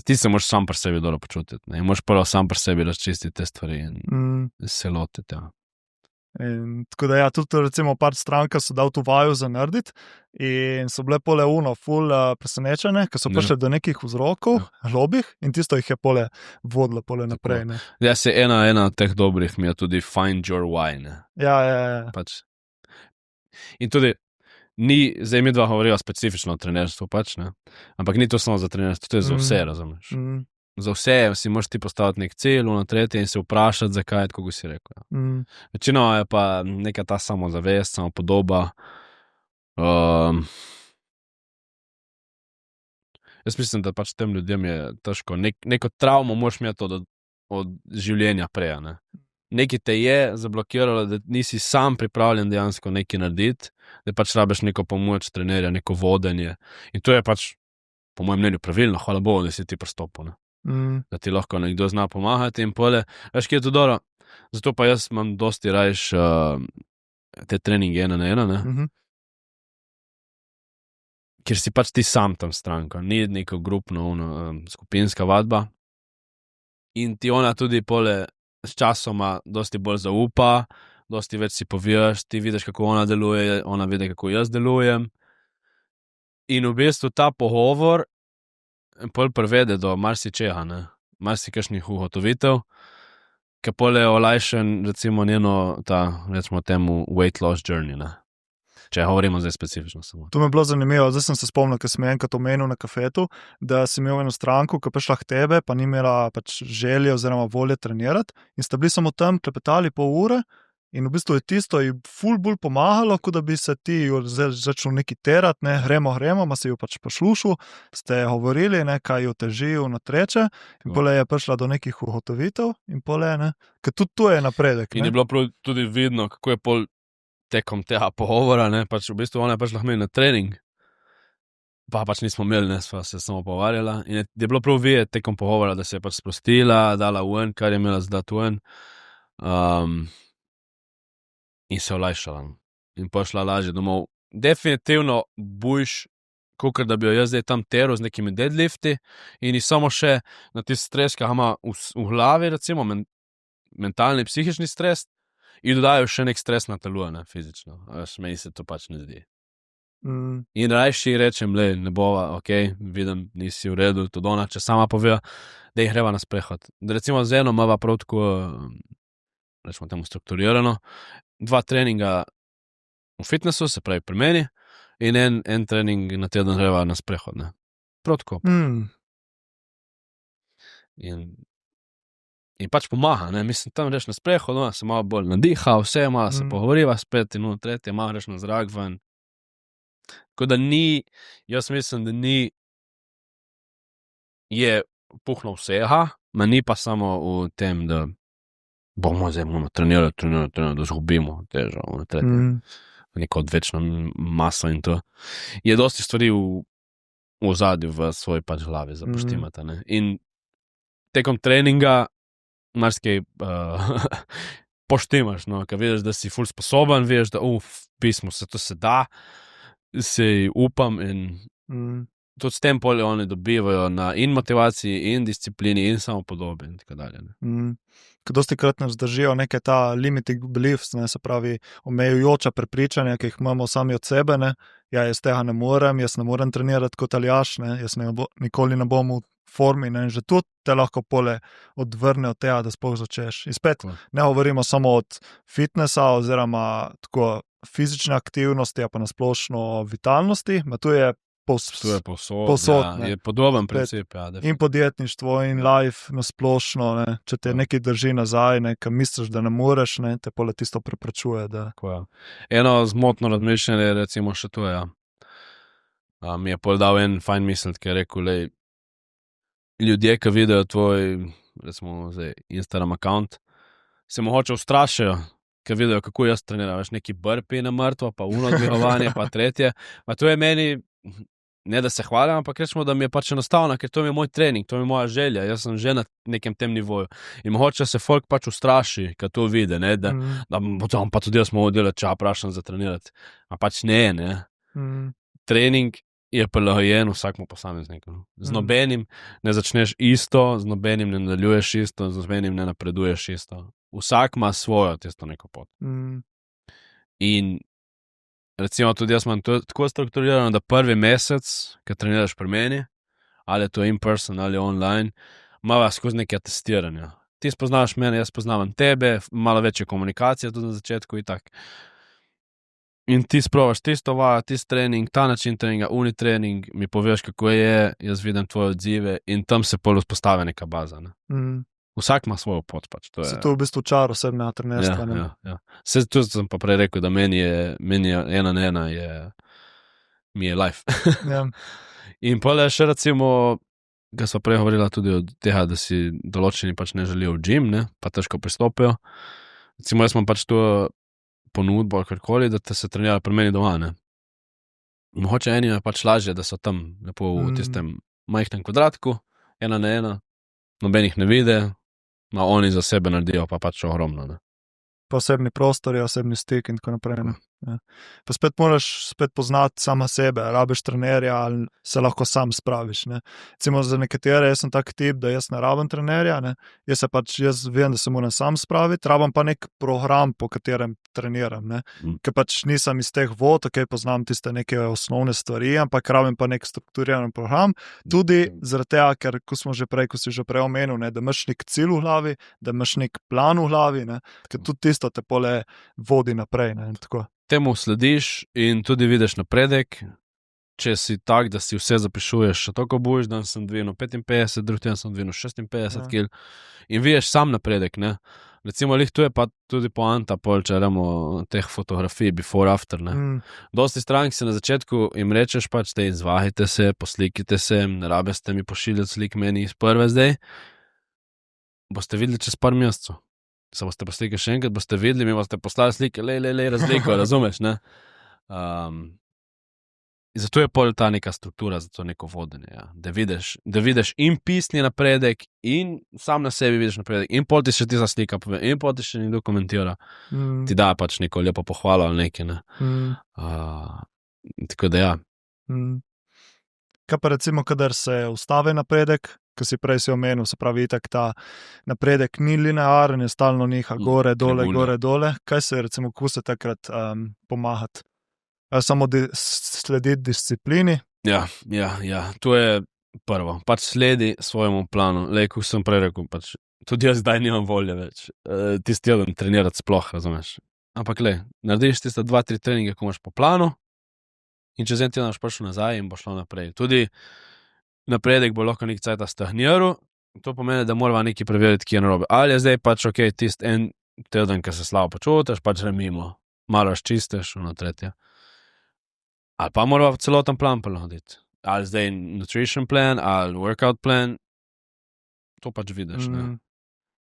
[SPEAKER 1] Ti se moraš sam pri sebi dobro počutiti. Ne? In moraš prvo sam pri sebi razčistiti te stvari in se lotiti.
[SPEAKER 2] Tako da tudi recimo par stranka so dal tu vaju za narediti in so bile pole ful presenečene, ker so prišli do nekih vzrokov, globih, in tisto jih je pole vodilo pole naprej. Ne?
[SPEAKER 1] Ja, se ena od teh dobrih mi je tudi find your why. Ne?
[SPEAKER 2] Ja.
[SPEAKER 1] Pač. In tudi zdaj mi dva govorijo specifično o trenerstvu, pač, ne? Ampak ni to samo za trenerstvo, to je za vse, razumeš. Za vse si moraš ti postaviti nek cilj, tretje in se vprašati, zakaj, kako si rekel. Večino je pa neka ta samozavest, samopodoba. Jaz mislim, da pač tem ljudem je težko. Neko travmo moraš imeti od življenja prej, ne? Nekaj te je zablokiralo, da nisi sam pripravljen dejansko nekaj narediti, da pač rabiš neko pomoč trenerja, neko vodenje. In to je pač, po mojem mnenju, pravilno, hvala Bogu, da si ti pristopil. Da ti lahko nekdo zna pomagati in pole. Veš, kje je to dobro? Zato pa jaz imam dosti rajš te treninge 1-1, ne? Ker si pač ti sam tam stranka, ni neko grupno, skupinska vadba. In ti ona tudi pole s časoma dosti bolj zaupa, dosti več si poveš, ti vidiš, kako ona deluje, ona vidi, kako jaz delujem. In v bistvu ta pogovor pol privede do marsičega, ne? Marsikakšnih ugotovitev, ki pol je olajšen, recimo njeno, rečemo temu, weight loss journey, ne? Če govorimo zdaj specifično samo.
[SPEAKER 2] To mi je bilo zanimivo, zdaj sem se spomnil, ker sem enkrat omenil na kafetu, da si imel eno stranko, ki prišla k tebe, pa ni imela pač želje oziroma volje trenirati in sta bili samo tam, klepetali pol ure in v bistvu je tisto ji ful bolj pomagalo, kot da bi se ti začel neki terati, ne, gremo, ma si jo pač poslušal, ste govorili, ne, kaj jo teži, treče in pole je prišla do nekih ugotovitev in pole, ne, ker tudi to je napredek.
[SPEAKER 1] In je bilo prav tudi vidno, kako je pol tekom tega pogovora, ne, pač v bistvu ona je prišla imeli na trening, pa pač nismo imeli, ne, sva se samo pogovarjala in je bilo prav videti tekom pogovora, da se je pač sprostila, dala ven, kar je imela zdati ven, in se olajšala. In pošla lažje domov. Definitivno bujš, kakor da bi jo jaz zdaj tam teral z nekimi deadlifti in samo še na tisti stres, ki ga ima v glavi, recimo, mentalni, psihični stres, in dodajo še nek stres na telo, ne, fizično. Meni se to pač ne zdi. In rajši rečem, ne bova, ok, vidim, nisi v redu, tudi ona, če sama pove, da jih greva na sprehod. Da recimo z eno imava prav tako, rečemo temu strukturirano, 2 treninga v fitnessu, se pravi pri meni, in en trening na teden greva na sprehod, ne. Prav tako. In pač pomaga, ne, mislim, tam reš na sprehod, se malo bolj nadiha, vse, malo se pogovoriva spet in tretje, malo reš na zrak ven. Tako da jaz mislim, da ni je puhno vsega, ma ni pa samo v tem, da bomo zdaj trenirati, da zgubimo težo, neko odvečno maso in to. Je dosti stvari v ozadju v svoji pač glavi za poštimata, ne. In tekom treninga marsikaj poštimaš, no, ker vidiš, da si ful sposoben, vidiš, da pismo se to se da, se upam in tudi s tem polje oni dobivajo na in motivaciji, in disciplini, in samopodobi in tako dalje.
[SPEAKER 2] Ker dosti krat nas držijo neke ta limiting beliefs, ne, se pravi omejujoča prepričanja, ki jih imamo sami od sebe, ne. Ja, jaz tega ne morem trenirati kot Aljaž, ne, jaz nikoli ne bom v formi, ne, in že tudi te lahko pole odvrne od tega, da sploh začneš. In spet ne govorimo samo od fitnessa oziroma tako fizične aktivnosti, pa na splošno vitalnosti, ma tu je povsod,
[SPEAKER 1] ja, je podoben princip, ja,
[SPEAKER 2] in podjetništvo, in life na splošno, ne, če te nekaj drži nazaj, ne, ker misliš, da ne moreš, ne, te pole tisto preprečuje, da...
[SPEAKER 1] Eno zmotno razmišljanje je recimo še to, ja. Mi je pol dal en fajn misel, ki je rekel, lej, ljudje, ki vidijo tvoj, recimo zdaj, Instagram account, se mogoče ustrašijo, ker vidijo, kako jaz treniram, veš, neki burpee na mrtvo, pa dvigovanje, pa tretje, pa to je meni, ne da se hvalim, ampak rečemo, da mi je pač enostavno, ker to mi je moj trening, to mi je moja želja, jaz sem že na nekem tem nivoju. In mogoče se folk pač ustraši, kad to vide, ne, da pa tudi jaz mogo delati, če prašam za trenirati. A pač ne. Trening je prilagojen vsakmu posamezniku. Z nobenim ne začneš isto, z nobenim ne nadaljuješ isto, z nobenim ne napreduješ isto. Vsak ima svojo tisto neko pot. In recimo tudi jaz imam tako strukturirano, da prvi mesec, ko treniraš pri meni, ali je to in person, ali online, imava skozi neke testiranja. Ti spoznaš mene, jaz poznavam tebe, malo večje komunikacije tudi na začetku in tak. In ti sprobaš tisto vajo, tisto trening, ta način treninga, trening, mi poveš, kako je, jaz vidim tvoje odzive in tam se pol vzpostavi neka baza. Ne? Vsak ima svojo pot pač.
[SPEAKER 2] Se to v bistvu čar osebnega trenerstva.
[SPEAKER 1] Ja. Se tudi sem pa prej rekel, da meni je 1 na 1 mi je life.
[SPEAKER 2] Ja.
[SPEAKER 1] In pol je še recimo, ga sva prej govorila tudi od tega, da si določeni pač ne želijo v gym, ne, pa težko pristopijo. Recimo jaz imam pač to ponudbo ali karkoli, da te se trenira pri meni doma, ne. Mogoče enim je pač lažje, da so tam lepo v tistem majhnem kvadratku, 1 na 1, nobenih ne vide, ma oni za sebe naredijo pa pač ogromno, ne.
[SPEAKER 2] Pa osebni prostor, osebni stik in tako naprej, ne. Ja. Pa spet moraš poznati sama sebe, rabiš trenerja ali se lahko sam spraviš, ne. Recimo za nekatere, jaz sem tak tip, da jaz ne rabim trenerja, ne. Jaz vem, da se moram sam spraviti, rabim pa nek program, po katerem treniram, ne. Ker pač nisem iz teh vod, poznam tiste neke osnovne stvari, ampak rabim pa nek strukturiran program, tudi zaradi tega, ker ko si že prej omenil, ne, da imaš nek cilj v glavi, da imaš nek plan v glavi, ne, ker tudi tisto te pole vodi naprej, ne, in tako.
[SPEAKER 1] Temu slediš in tudi vidiš napredek, če si tak, da si vse zapišuješ, še toliko boš, dan sem dvignil 55, drugi teden sem dvignil 56 kil in vidiš sam napredek, ne. Recimo, tu je pa tudi poanta, če ramo teh fotografij, before, after, ne. Dosti strank si na začetku jim rečeš pač, te izvahite se, poslikite se, ne rabeste mi pošiljati slik meni iz prve zdaj, boste videli čez par mesecev. Se boste poslike še enkrat, boste videli, mi boste poslali slike, razliko, razumeš, ne? Zato je pol ta neka struktura, zato neko vodenje, ja. Da vidiš in pisni napredek, in sam na sebi vidiš napredek, in pol ti še ti za slika pove, in pol ti še nekdo komentira. Ti da pač neko lepo pohvalo ali nekaj, ne? Tako da ja.
[SPEAKER 2] Kaj pa recimo, kadar se ustavi napredek, ko si prej si omenil, se pravi, itak ta napredek ni linearen, je stalno niha, gore, dole. Kaj se recimo, kako se takrat pomagati? Samo slediti disciplini?
[SPEAKER 1] Ja, to je prvo. Pač sledi svojemu planu. Kot sem prej rekel, pač, tudi jaz zdaj nimam volje več. Tisti teden trenirati sploh, razumeš. Ampak narediš tiste 2-3 treninge, ko imaš po planu, in čez en teden boš prišel nazaj in bo šlo naprej. Tudi napredek bo lahko nek cajt stagniral, to pomeni, da moramo nekaj preveriti, kje je narobe. Ali je zdaj pač tisti en teden, ko se slabo počutiš, pač remimo, malo razčisteš, tretje. Ali pa moramo celoten plan prilagoditi. Ali zdaj nutrition plan, ali workout plan, to pač vidiš.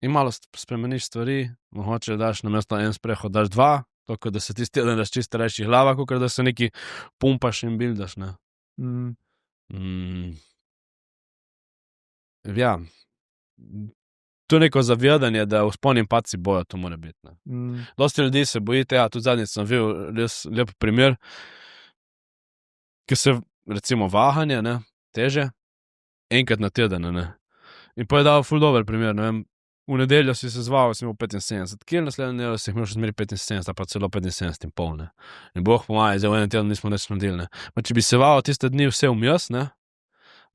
[SPEAKER 1] In malo spremeniš stvari, mogoče daš namesto en sprehod, daš 2, tako da se tisti teden daš čisto reči glava, kot da se neki pumpaš in bildaš. Ne? Ja, to je neko zavedanje, da vzponi in padci bojo, to mora biti. Dosti ljudi se boji tega, tudi zadnjič sem videl lep primer, ki se recimo vahanje, ne, teže, enkrat na teden, ne. In pa je dal ful dober primer, ne vem, v nedeljo si se zval, si imel 75 kil, naslednjo nedeljo si imel še zmeri 75, pa celo 75,5, ne. In Bog pomaga, zdaj v enem tednu nismo nič naredili, ne. Pa če bi se val tiste dni vse vmes, ne,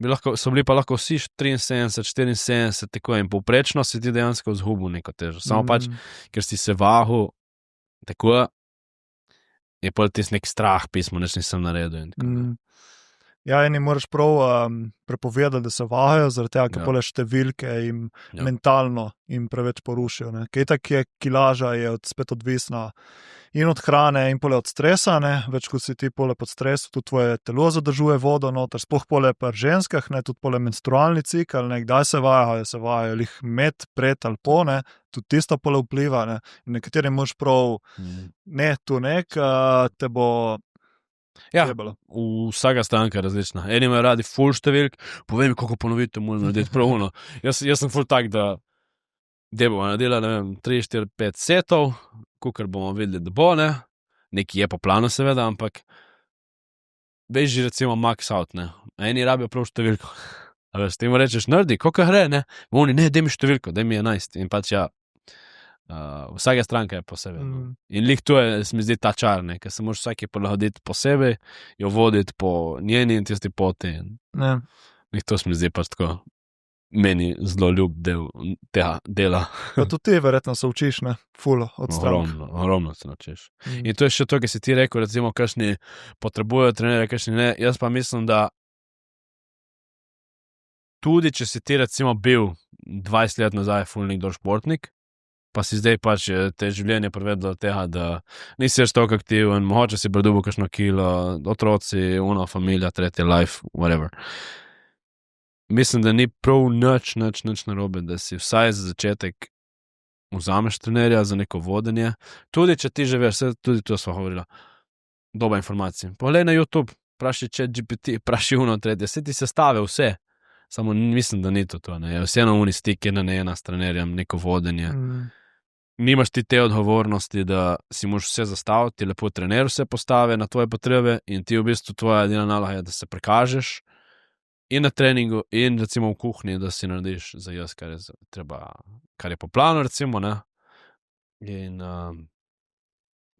[SPEAKER 1] so bili pa lahko vsi 73, 74, tako in povprečno si ti dejansko zgubil neko težo. Samo pač, ker si se vahil, tako je pa tisti nek strah pismo, nič nisem naredil. In tako.
[SPEAKER 2] Ja, eni moraš prav prepovedati, da se vahajo, zaradi tega, ker pole številke in mentalno jim preveč porušijo. Ne. Kaj tak je kilaža, je spet odvisna in od hrane in pole od stresa, ne. Več kot si ti pole pod stresom, tudi tvoje telo zadržuje vodo, noter, sploh pole pri ženskah, ne, tudi pole menstrualni cikl, ne, kdaj se vajajo lih med, pred ali po, ne, tudi tisto pole vpliva, ne. In nekateri moraš prav, ne, tu te bo.
[SPEAKER 1] Ja, vsaka stranka je različna. Eni imajo radi ful številk, povej mi, koliko ponovitev moram narediti pravuno. Jaz sem ful tak, da bomo naredila, ne vem, 3, 4, 5 setov, kakor bomo videli, da bo, ne. Nekaj je po planu seveda, ampak veš že recimo max out, ne. Eni rabijo prav številko. A veš, ti mu rečeš, naredi, koliko gre, ne. Oni, ne, daj mi številko, daj mi 11. In pač ja, vsaka stranka je posebej. In lih to je, se mi zdi, ta čar, ne, ker se moraš vsaki prilagoditi posebej, jo voditi po njeni in tisti poti. Lih to se mi zdi pač tako meni zelo ljub del tega dela.
[SPEAKER 2] Pa tudi ti verjetno se učiš, ne, ful od strank.
[SPEAKER 1] Ogromno se naučiš. In to je še to, ki si ti rekel, recimo, kakšni potrebujejo trenere, kakšni ne. Jaz pa mislim, da tudi, če si ti recimo bil 20 let nazaj ful nekdo športnik, pa si zdaj pač te življenje privedlo do tega, da nisi več toliko aktiven, mogoče si predubil kakšno kilo, otroci, familija, tretje, life, whatever. Mislim, da ni prav nič narobe, da si vsaj za začetek vzameš trenerja za neko vodenje. Tudi, če ti že veš, tudi to sva govorila, doba informacij. Poglej na YouTube, vprašaj ChatGPT, vprašaj tretje, vse ti sestave, vse. Samo mislim, da ni to, ne. Vseeno uni stik ena s trenerjem, neko vodenje. Nimaš ti te odgovornosti, da si moraš vse zastaviti, lepo trener vse postave na tvoje potrebe in ti v bistvu tvoja edina naloga je, da se prekažeš in na treningu in recimo v kuhinji, da si narediš za jaz, kar je po planu recimo, ne. In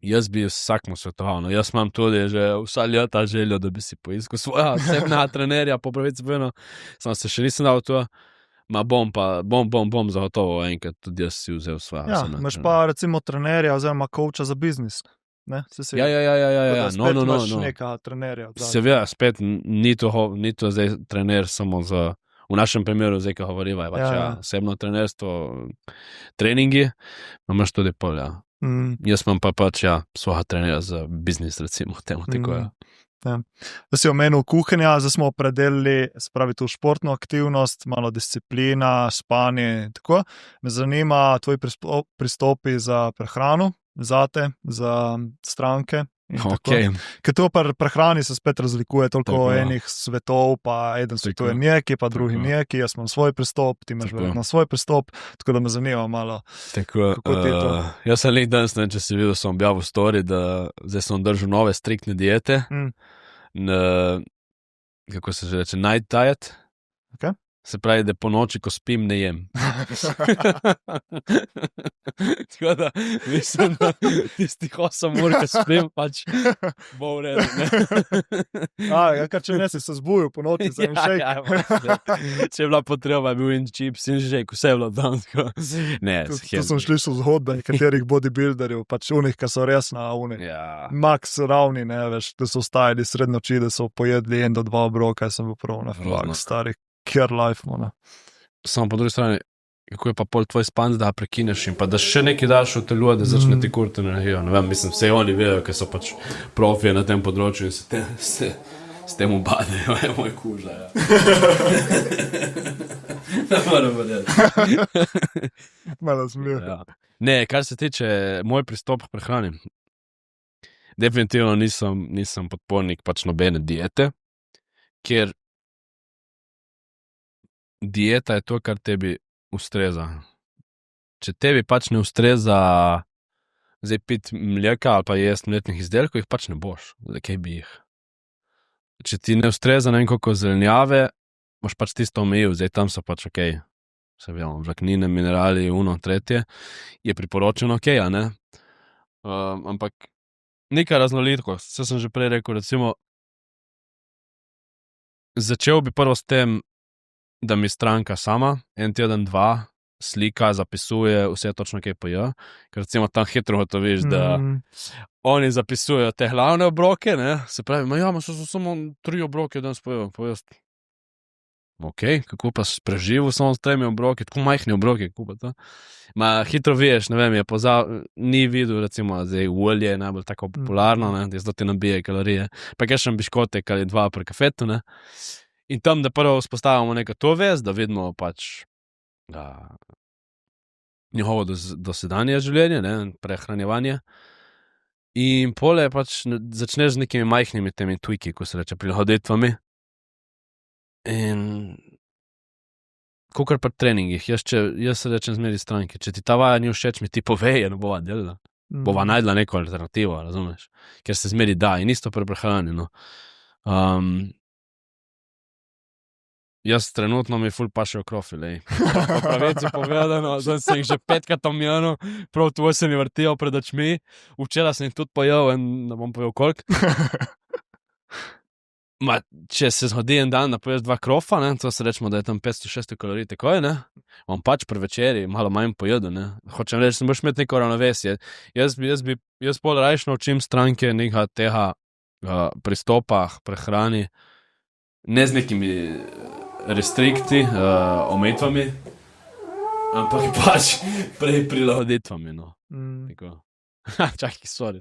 [SPEAKER 1] jaz bi vsakmu svetoval, no. Jaz imam tudi že vsa leta željo, da bi si poiskal svoja osebna trenerja, po pravici povedano, samo se še nisem dal to. Ma bom zagotovo enkrat tudi jaz si vzel svoja.
[SPEAKER 2] Ja, imaš pa recimo trenerja oziroma coacha za biznis, ne?
[SPEAKER 1] Ja.
[SPEAKER 2] Spet imaš neka trenerja.
[SPEAKER 1] Seveda, spet ni to zdaj trener samo za, v našem primeru zdaj, ko govoriva, je pač osebno trenerstvo, treningi, imaš tudi pol, ja. Jaz imam pa pač, svoja trenerja za biznis, recimo, temu tako,
[SPEAKER 2] Da si omenil kuhinja, zdaj smo predelili, spravi tu športno aktivnost, malo disciplina, spanje, tako. Me zanima tvoji pristopi za prehrano, zate, za stranke.
[SPEAKER 1] Okay.
[SPEAKER 2] Ker to pri prehrani se spet razlikuje toliko enih svetov, pa eden svetuje neki, pa drugi neki, jaz imam svoj pristop, ti imaš verjetno svoj pristop, tako da me zanima malo, kako ti je to.
[SPEAKER 1] Jaz sem danes, če si videl, sem objavil story, da zdaj sem držal nove striktne diete, kako se že reče, night diet.
[SPEAKER 2] Okay.
[SPEAKER 1] Se pravi, da po noči, ko spim, ne jem. Tako da, mislim, da tistih 8 ur, ko spim, pač bo v redu, ne?
[SPEAKER 2] Kar če ne si se zbujil po noči za en shake.
[SPEAKER 1] Če je bila potreba, je bil in chips in shake, vse je bilo dan. Ne,
[SPEAKER 2] to sem slišal zgodbe katerih bodybuilderjev, pač unih, ki so res na unih. Max ravni, ne, veš, da so vstajali sred noči, da so pojedli 1 do 2 obroka, sem bil prav na flag, starih. Care life, mona.
[SPEAKER 1] Samo po drugi strani, kako je pa pol tvoj span, da prekineš in pa da še nekaj daš v telo, da začne ti kurti energijo. Ne vem, mislim, vse oni vejo, ker so pač profije na tem področju in S tem ubadejo, je moj kuža. Ja. Moram reči.
[SPEAKER 2] Malo smeh.
[SPEAKER 1] Ja. Ne, kar se tiče moj pristop k prehrani. Definitivno nisem podpornik pač nobene diete, ker dieta je to, kar tebi ustreza. Če tebi pač ne ustreza zdaj piti mleka ali pa jesti mletnih izdelkov, jih pač ne boš. Zakaj bi jih? Če ti ne ustreza ne vem koliko zelenjave, boš pač tisto omejil. Zdaj tam so pač okej. Se vemo, vlaknine, minerali, tretje, je priporočeno okej, a ne? Ampak neka raznolikost. Vse sem že prej rekel, recimo, začel bi prvo s tem, da mi stranka sama, en teden, dva, slika, zapisuje vse točno, kaj poje. Ker recimo tam hitro gotoviš, da oni zapisujejo te glavne obroke, ne? Se pravi, so samo 3 obroke danes pojesti. Ok, kako pa preživel samo s 3 obroki, tako majhni obroki, kako pa to? Hitro veš, ne vem, ni videl, recimo, zdaj olje je najbolj tako popularno, ne, da ti nabije kalorije, pa kakšen biškotek ali 2 pri kafetu, ne. In tam, da prvo vzpostavimo neko to vez, da vidimo pač njihovo dosedanje življenje, ne, prehranjevanje. In pole pač začneš z nekimi majhnimi temi tweaki, ko se reče, prilagoditvami. In kakor pri treningih, jaz se rečem zmeri stranki, če ti ta vaja ni všeč, mi ti povej, ne bova delala. Bova najdla neko alternativo, razumeš? Ker se zmeri da in isto pri prehrani, no. Jaz trenutno mi ful pašejo krofi, lej. Pravici povedano, zdaj sem jih že 5krat omenil, prav tvoj se mi vrtijo pred očmi, včeraj sem jih tudi pojel in ne bom pojel koliko. Če se zgodi en dan, da poješ 2 krofa, ne, to se rečemo, da je tam 500-600 kalorij takoj, ne, bom pač pri večeri malo manj pojedel, ne. Hočem reči, da boš imeti neko ravnovesje. Jaz pol rajš naučim stranke nekaj tega pristopa k prehrani, ne z nekimi restrikti, omejitvami, ampak pač prej prilagoditvami, no. Tako. Čakaj, sorry,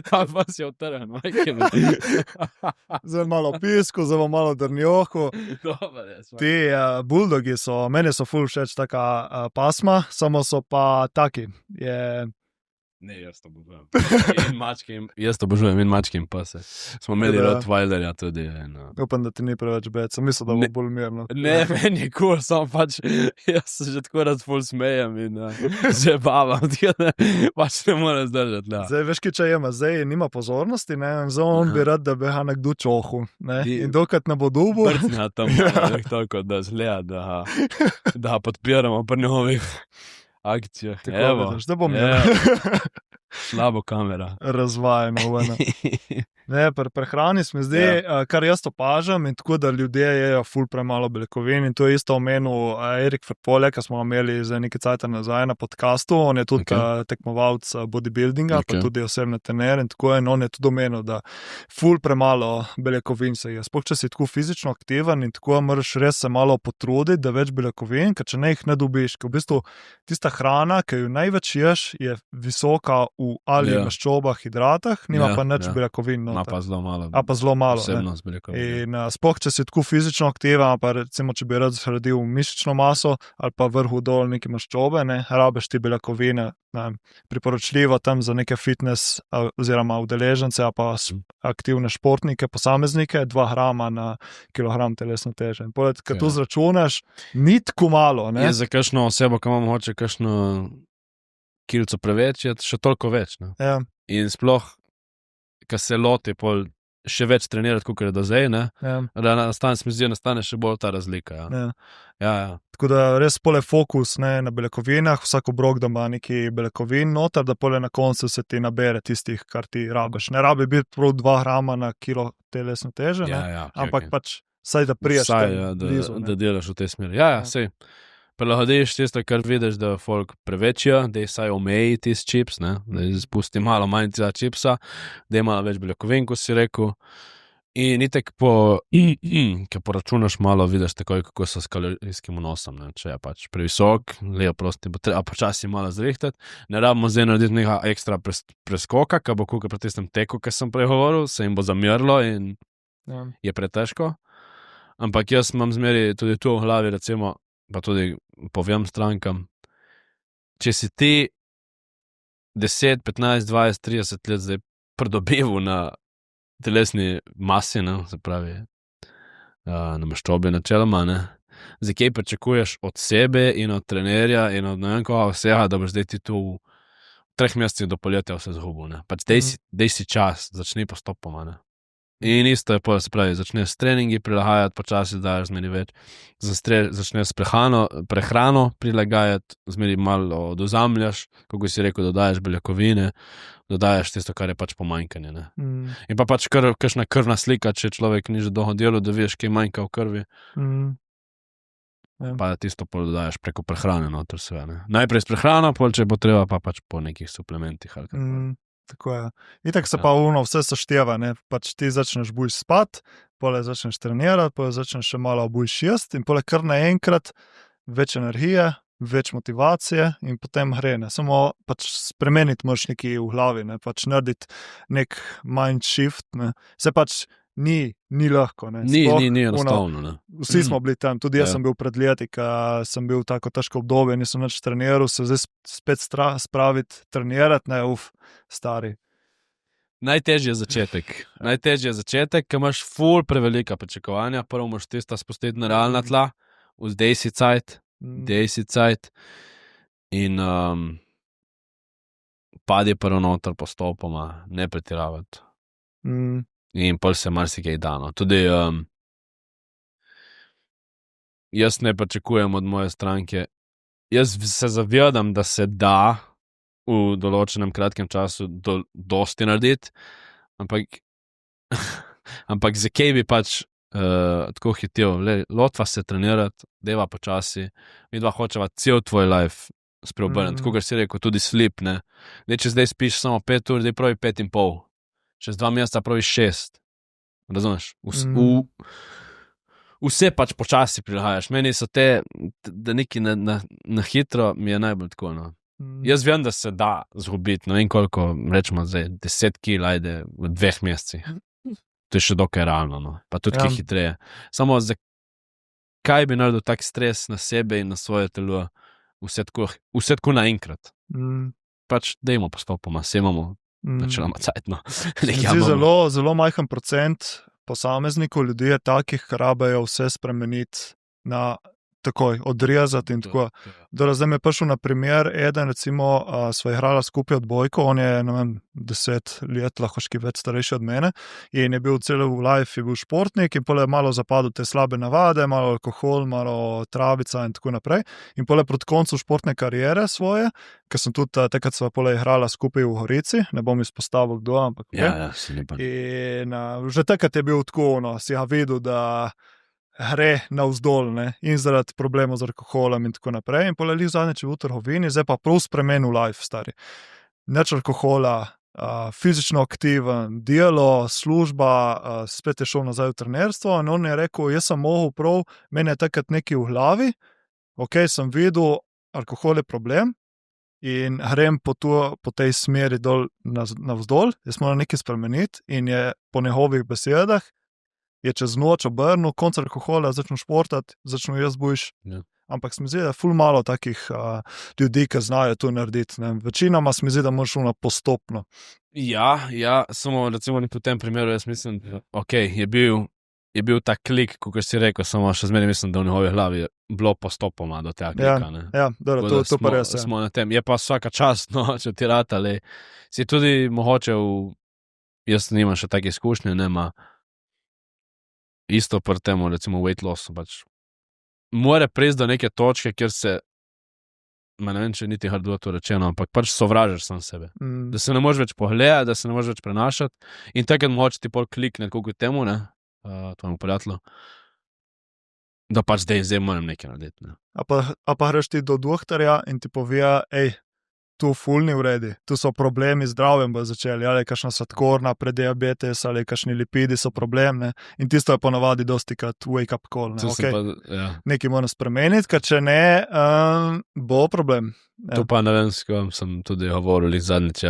[SPEAKER 1] tam pa si otrven,
[SPEAKER 2] Zdaj malo pisko, zdaj malo drnjohu. Ti buldogi meni so ful všeč taka pasma, samo so pa taki.
[SPEAKER 1] Ne, jaz to obožujem. Jaz to obožujem in mačke in pse. Smo imeli Rottweilerja tudi.
[SPEAKER 2] Upam, da ti ni preveč bec, sem mislil, da bo bolj mirno.
[SPEAKER 1] Ne, meni je cool, samo pač jaz se že tako rad ful smejem in zabavam, pač ne more zdržati.
[SPEAKER 2] Zdaj, veš, ki če ima, zdaj nima pozornosti, ne, zdaj on bi rad, da bi ga nekdo čohu, ne, in dokrat ne bo dubu.
[SPEAKER 1] Brcnja tam, toliko, da zgleda, da podpiramo pri njegovih akcijah.
[SPEAKER 2] Evo, da bom
[SPEAKER 1] slabo kamera.
[SPEAKER 2] Razvajeno, vena. Ne, pri prehrani se mi zdi, kar jaz opažam in tako, da ljudje jejo ful premalo beljakovin in to je isto omenil Erik Ferpolje, ki smo imeli za nekaj cajta nazaj na podcastu, on je tudi tekmovalec bodybuildinga, pa tudi osebni trener in tako, in on je tudi omenil, da ful premalo beljakovin se je. Sploh, če si tako fizično aktiven in tako, moraš res se malo potruditi, da več beljakovin, ker če ne jih ne dobiš, ker v bistvu tista hrana, ki jo največ ješ, je visoka v ali maščobah, hidratah, nima pa nič beljakovin.
[SPEAKER 1] Pa zelo malo.
[SPEAKER 2] Pa zelo malo.
[SPEAKER 1] Posebnost beljakovin.
[SPEAKER 2] In sploh, če si tako fizično aktiven, pa recimo, če bi rad zgradil mišično maso ali pa vrhu dol neke maščobe, ne, rabiš ti beljakovine, priporočljivo tam za neke fitness oziroma udeležence ali pa aktivne športnike, posameznike, 2 grama na kilogram telesne teže. In poleg, kad to zračunaš, ni tako malo, ne.
[SPEAKER 1] Je za kakšno osebo, ki ima mogoče kakšno kilco preveč, je še toliko več, ne.
[SPEAKER 2] Ja.
[SPEAKER 1] In sploh, ki se loti pol še več trenirati, kot je do zdaj, ne? Da nastane še bolj ta razlika. Ja.
[SPEAKER 2] Tako da res pole fokus, ne, na beljakovinah, vsak obrok, da ima neki beljakovin noter, da pole na koncu se ti nabere tistih, kar ti rabiš. Ne rabi biti prav 2 grama na kilo telesne teže, ampak pač saj da priješ blizu.
[SPEAKER 1] Da delaš v tej smeri. Ja, sej. Prilagodiš tisto, kar vidiš, da folk prevečijo, da je saj omeji tisti čips, ne, da je spusti malo manj tega čipsa, da je malo več beljakovin, kot si rekel. In itek ko poračunaš malo, vidiš takoj, kako so s kalorijskim vnosom, ne, če je pač previsok, lejo prosti, bo treba počasi malo zrihtati, ne rabimo zdaj narediti nekaj ekstra preskoka, ka bo kukaj pri tistem teku, ki sem prej govoril, se jim bo zamirlo in je pretežko. Ampak jaz imam zmeri tudi tu v glavi, recimo, pa tudi povem strankam, če si ti 10, 15, 20, 30 let zdaj pridobival na telesni masi, ne, se pravi, na maščobi načeloma, ne, zdaj kaj pričakuješ od sebe in od trenerja in od ne vem koga vsega, da boš zdaj ti tu v 3 mesecih do poletja vse zgubil, ne. Pač dej si čas, začni postopoma, ne. In isto je, se pravi, začneš s treningi prilagajati, počasi daješ zmeri več, začneš s prehrano prilagajati, zmeri malo dozamljaš, kako si rekel, dodajaš beljakovine, dodajaš tisto, kar je pač pomanjkanje, ne. In pa pač kakšna krvna slika, če človek ni že dolgo delal, da veš, kaj manjka v krvi. Pa tisto pol dodajaš preko prehrane noter sve, ne. Najprej s prehrano, pol če bo treba, pa pač po nekih suplementih ali kaj.
[SPEAKER 2] Tako je. Itak se pa vse sešteva, ne, pač ti začneš bolj spat, pole začneš trenirati, pole začneš še malo bolj jesti in pole kar naenkrat več energije, več motivacije in potem gre, ne, samo pač spremeniti moraš nekaj v glavi, ne, pač narediti nek mind shift, ne, se pač ni lahko, ne.
[SPEAKER 1] Ni enostavno, ne.
[SPEAKER 2] Vsi smo bili tam, tudi jaz sem bil pred leti, ko sem bil tako težko obdobje, nisem nič treniral, se zdaj spet spraviti trenirati, ne, stari.
[SPEAKER 1] Najtežji je začetek, ko imaš ful prevelika pričakovanja, prvo moraš tista spustiti na realna tla, dej si cajt in padi prvo noter postopoma, ne pretiravati. In pol se marsikaj da, no. Tudi jaz ne pričakujem od moje stranke, jaz se zavedam, da se da v določenem kratkem času dosti narediti, ampak zakaj bi pač tako hitel, lotva se trenirati, deva počasi, midva hočeva cel tvoj life spreobrniti, tako kar si rekel, tudi sleep, ne. Če zdaj spiš samo 5 ur, zdaj pravi 5,5, čez 2 meseca pravi 6, razumeš? Vse pač počasi prilagajaš, meni so da neki na hitro mi je najbolj tako, no. Jaz vem, da se da zgubiti, ne vem koliko, rečemo zdaj, 10 kil ajde v 2 mesecih. To je še dokaj realno, no. Pa tudi kaj hitreje. Samo zakaj bi naredil tak stres na sebe in na svoje telo, vse tako naenkrat. Pač dajmo postopoma, se imamo načeloma cajtno.
[SPEAKER 2] Zelo, zelo majhen procent posameznikov, ljudi je takih, ki rabejo vse spremeniti na takoj, odrezati in tako. Zdaj mi je prišel na primer, eden recimo sva igrala skupaj odbojko, on je, ne vem, 10 let, lahko še več starejši od mene in je bil celo v life, je bil športnik in pole je malo zapadel te slabe navade, malo alkohol, malo travica in tako naprej. In pole proti koncu športne kariere svoje, ker sem tudi takrat sva pole igrala skupaj v Gorici, ne bom izpostavil kdo, ampak in že takrat je bil tako, no, si ga videl, da gre navzdol, ne, in zaradi problemov z alkoholom in tako naprej. In pole zadnjič v trgovini, zdaj pa prav spremenil life, stari. Nič alkohola, fizično aktiven, delo, služba, spet je šel nazaj v trenerstvo in on je rekel, jaz sem mogel prav, meni je takrat nekaj v glavi, sem videl, alkohol je problem in grem po tej smeri dol navzdol, jaz moram nekaj spremeniti in je po njegovih besedah je čez noč obrnil, konc alkohola, začnil športati, začnil jaz boljš. Ja. Ampak se mi zdi, da je ful malo takih ljudi, ki znajo to narediti. Ne? Večinoma se mi zdi, da moraš šlo postopno.
[SPEAKER 1] Ja, samo recimo po tem primeru jaz mislim, je bil ta klik, kot si rekel, samo še zmeraj mislim, da v njegovi glavi je bilo postopoma do tega klika. Ne?
[SPEAKER 2] Ja, dobro, to pa res je.
[SPEAKER 1] Smo na tem. Je pa vsaka čast, no, če ti ratali. Si tudi mogoče jaz nimam še take izkušnje, nema isto pri temu, recimo weight lossu, pač mora priti do neke točke, kjer se, ne vem, če niti hardlo to rečeno, ampak pač sovražiš sam sebe. Da se ne moreš več pogledati, da se ne moreš več prenašati in takrat mogoče ti pol klikne kako temu, ne, tvojemu prijatelju, da pač zdaj moram nekaj narediti. Ne.
[SPEAKER 2] A pa greš ti do doktorja in ti pove, tu ful ni v redu, tu so problemi z zdravjem bojo začeli, ali kakšna sladkorna, prediabetes, ali kakšni lipidi so problem, ne, in tisto je ponavadi dostikrat wake up call, ne, nekaj moram spremeniti, ker če ne, bo problem.
[SPEAKER 1] To pa ne vem, s kom sem tudi govoril zadnjič,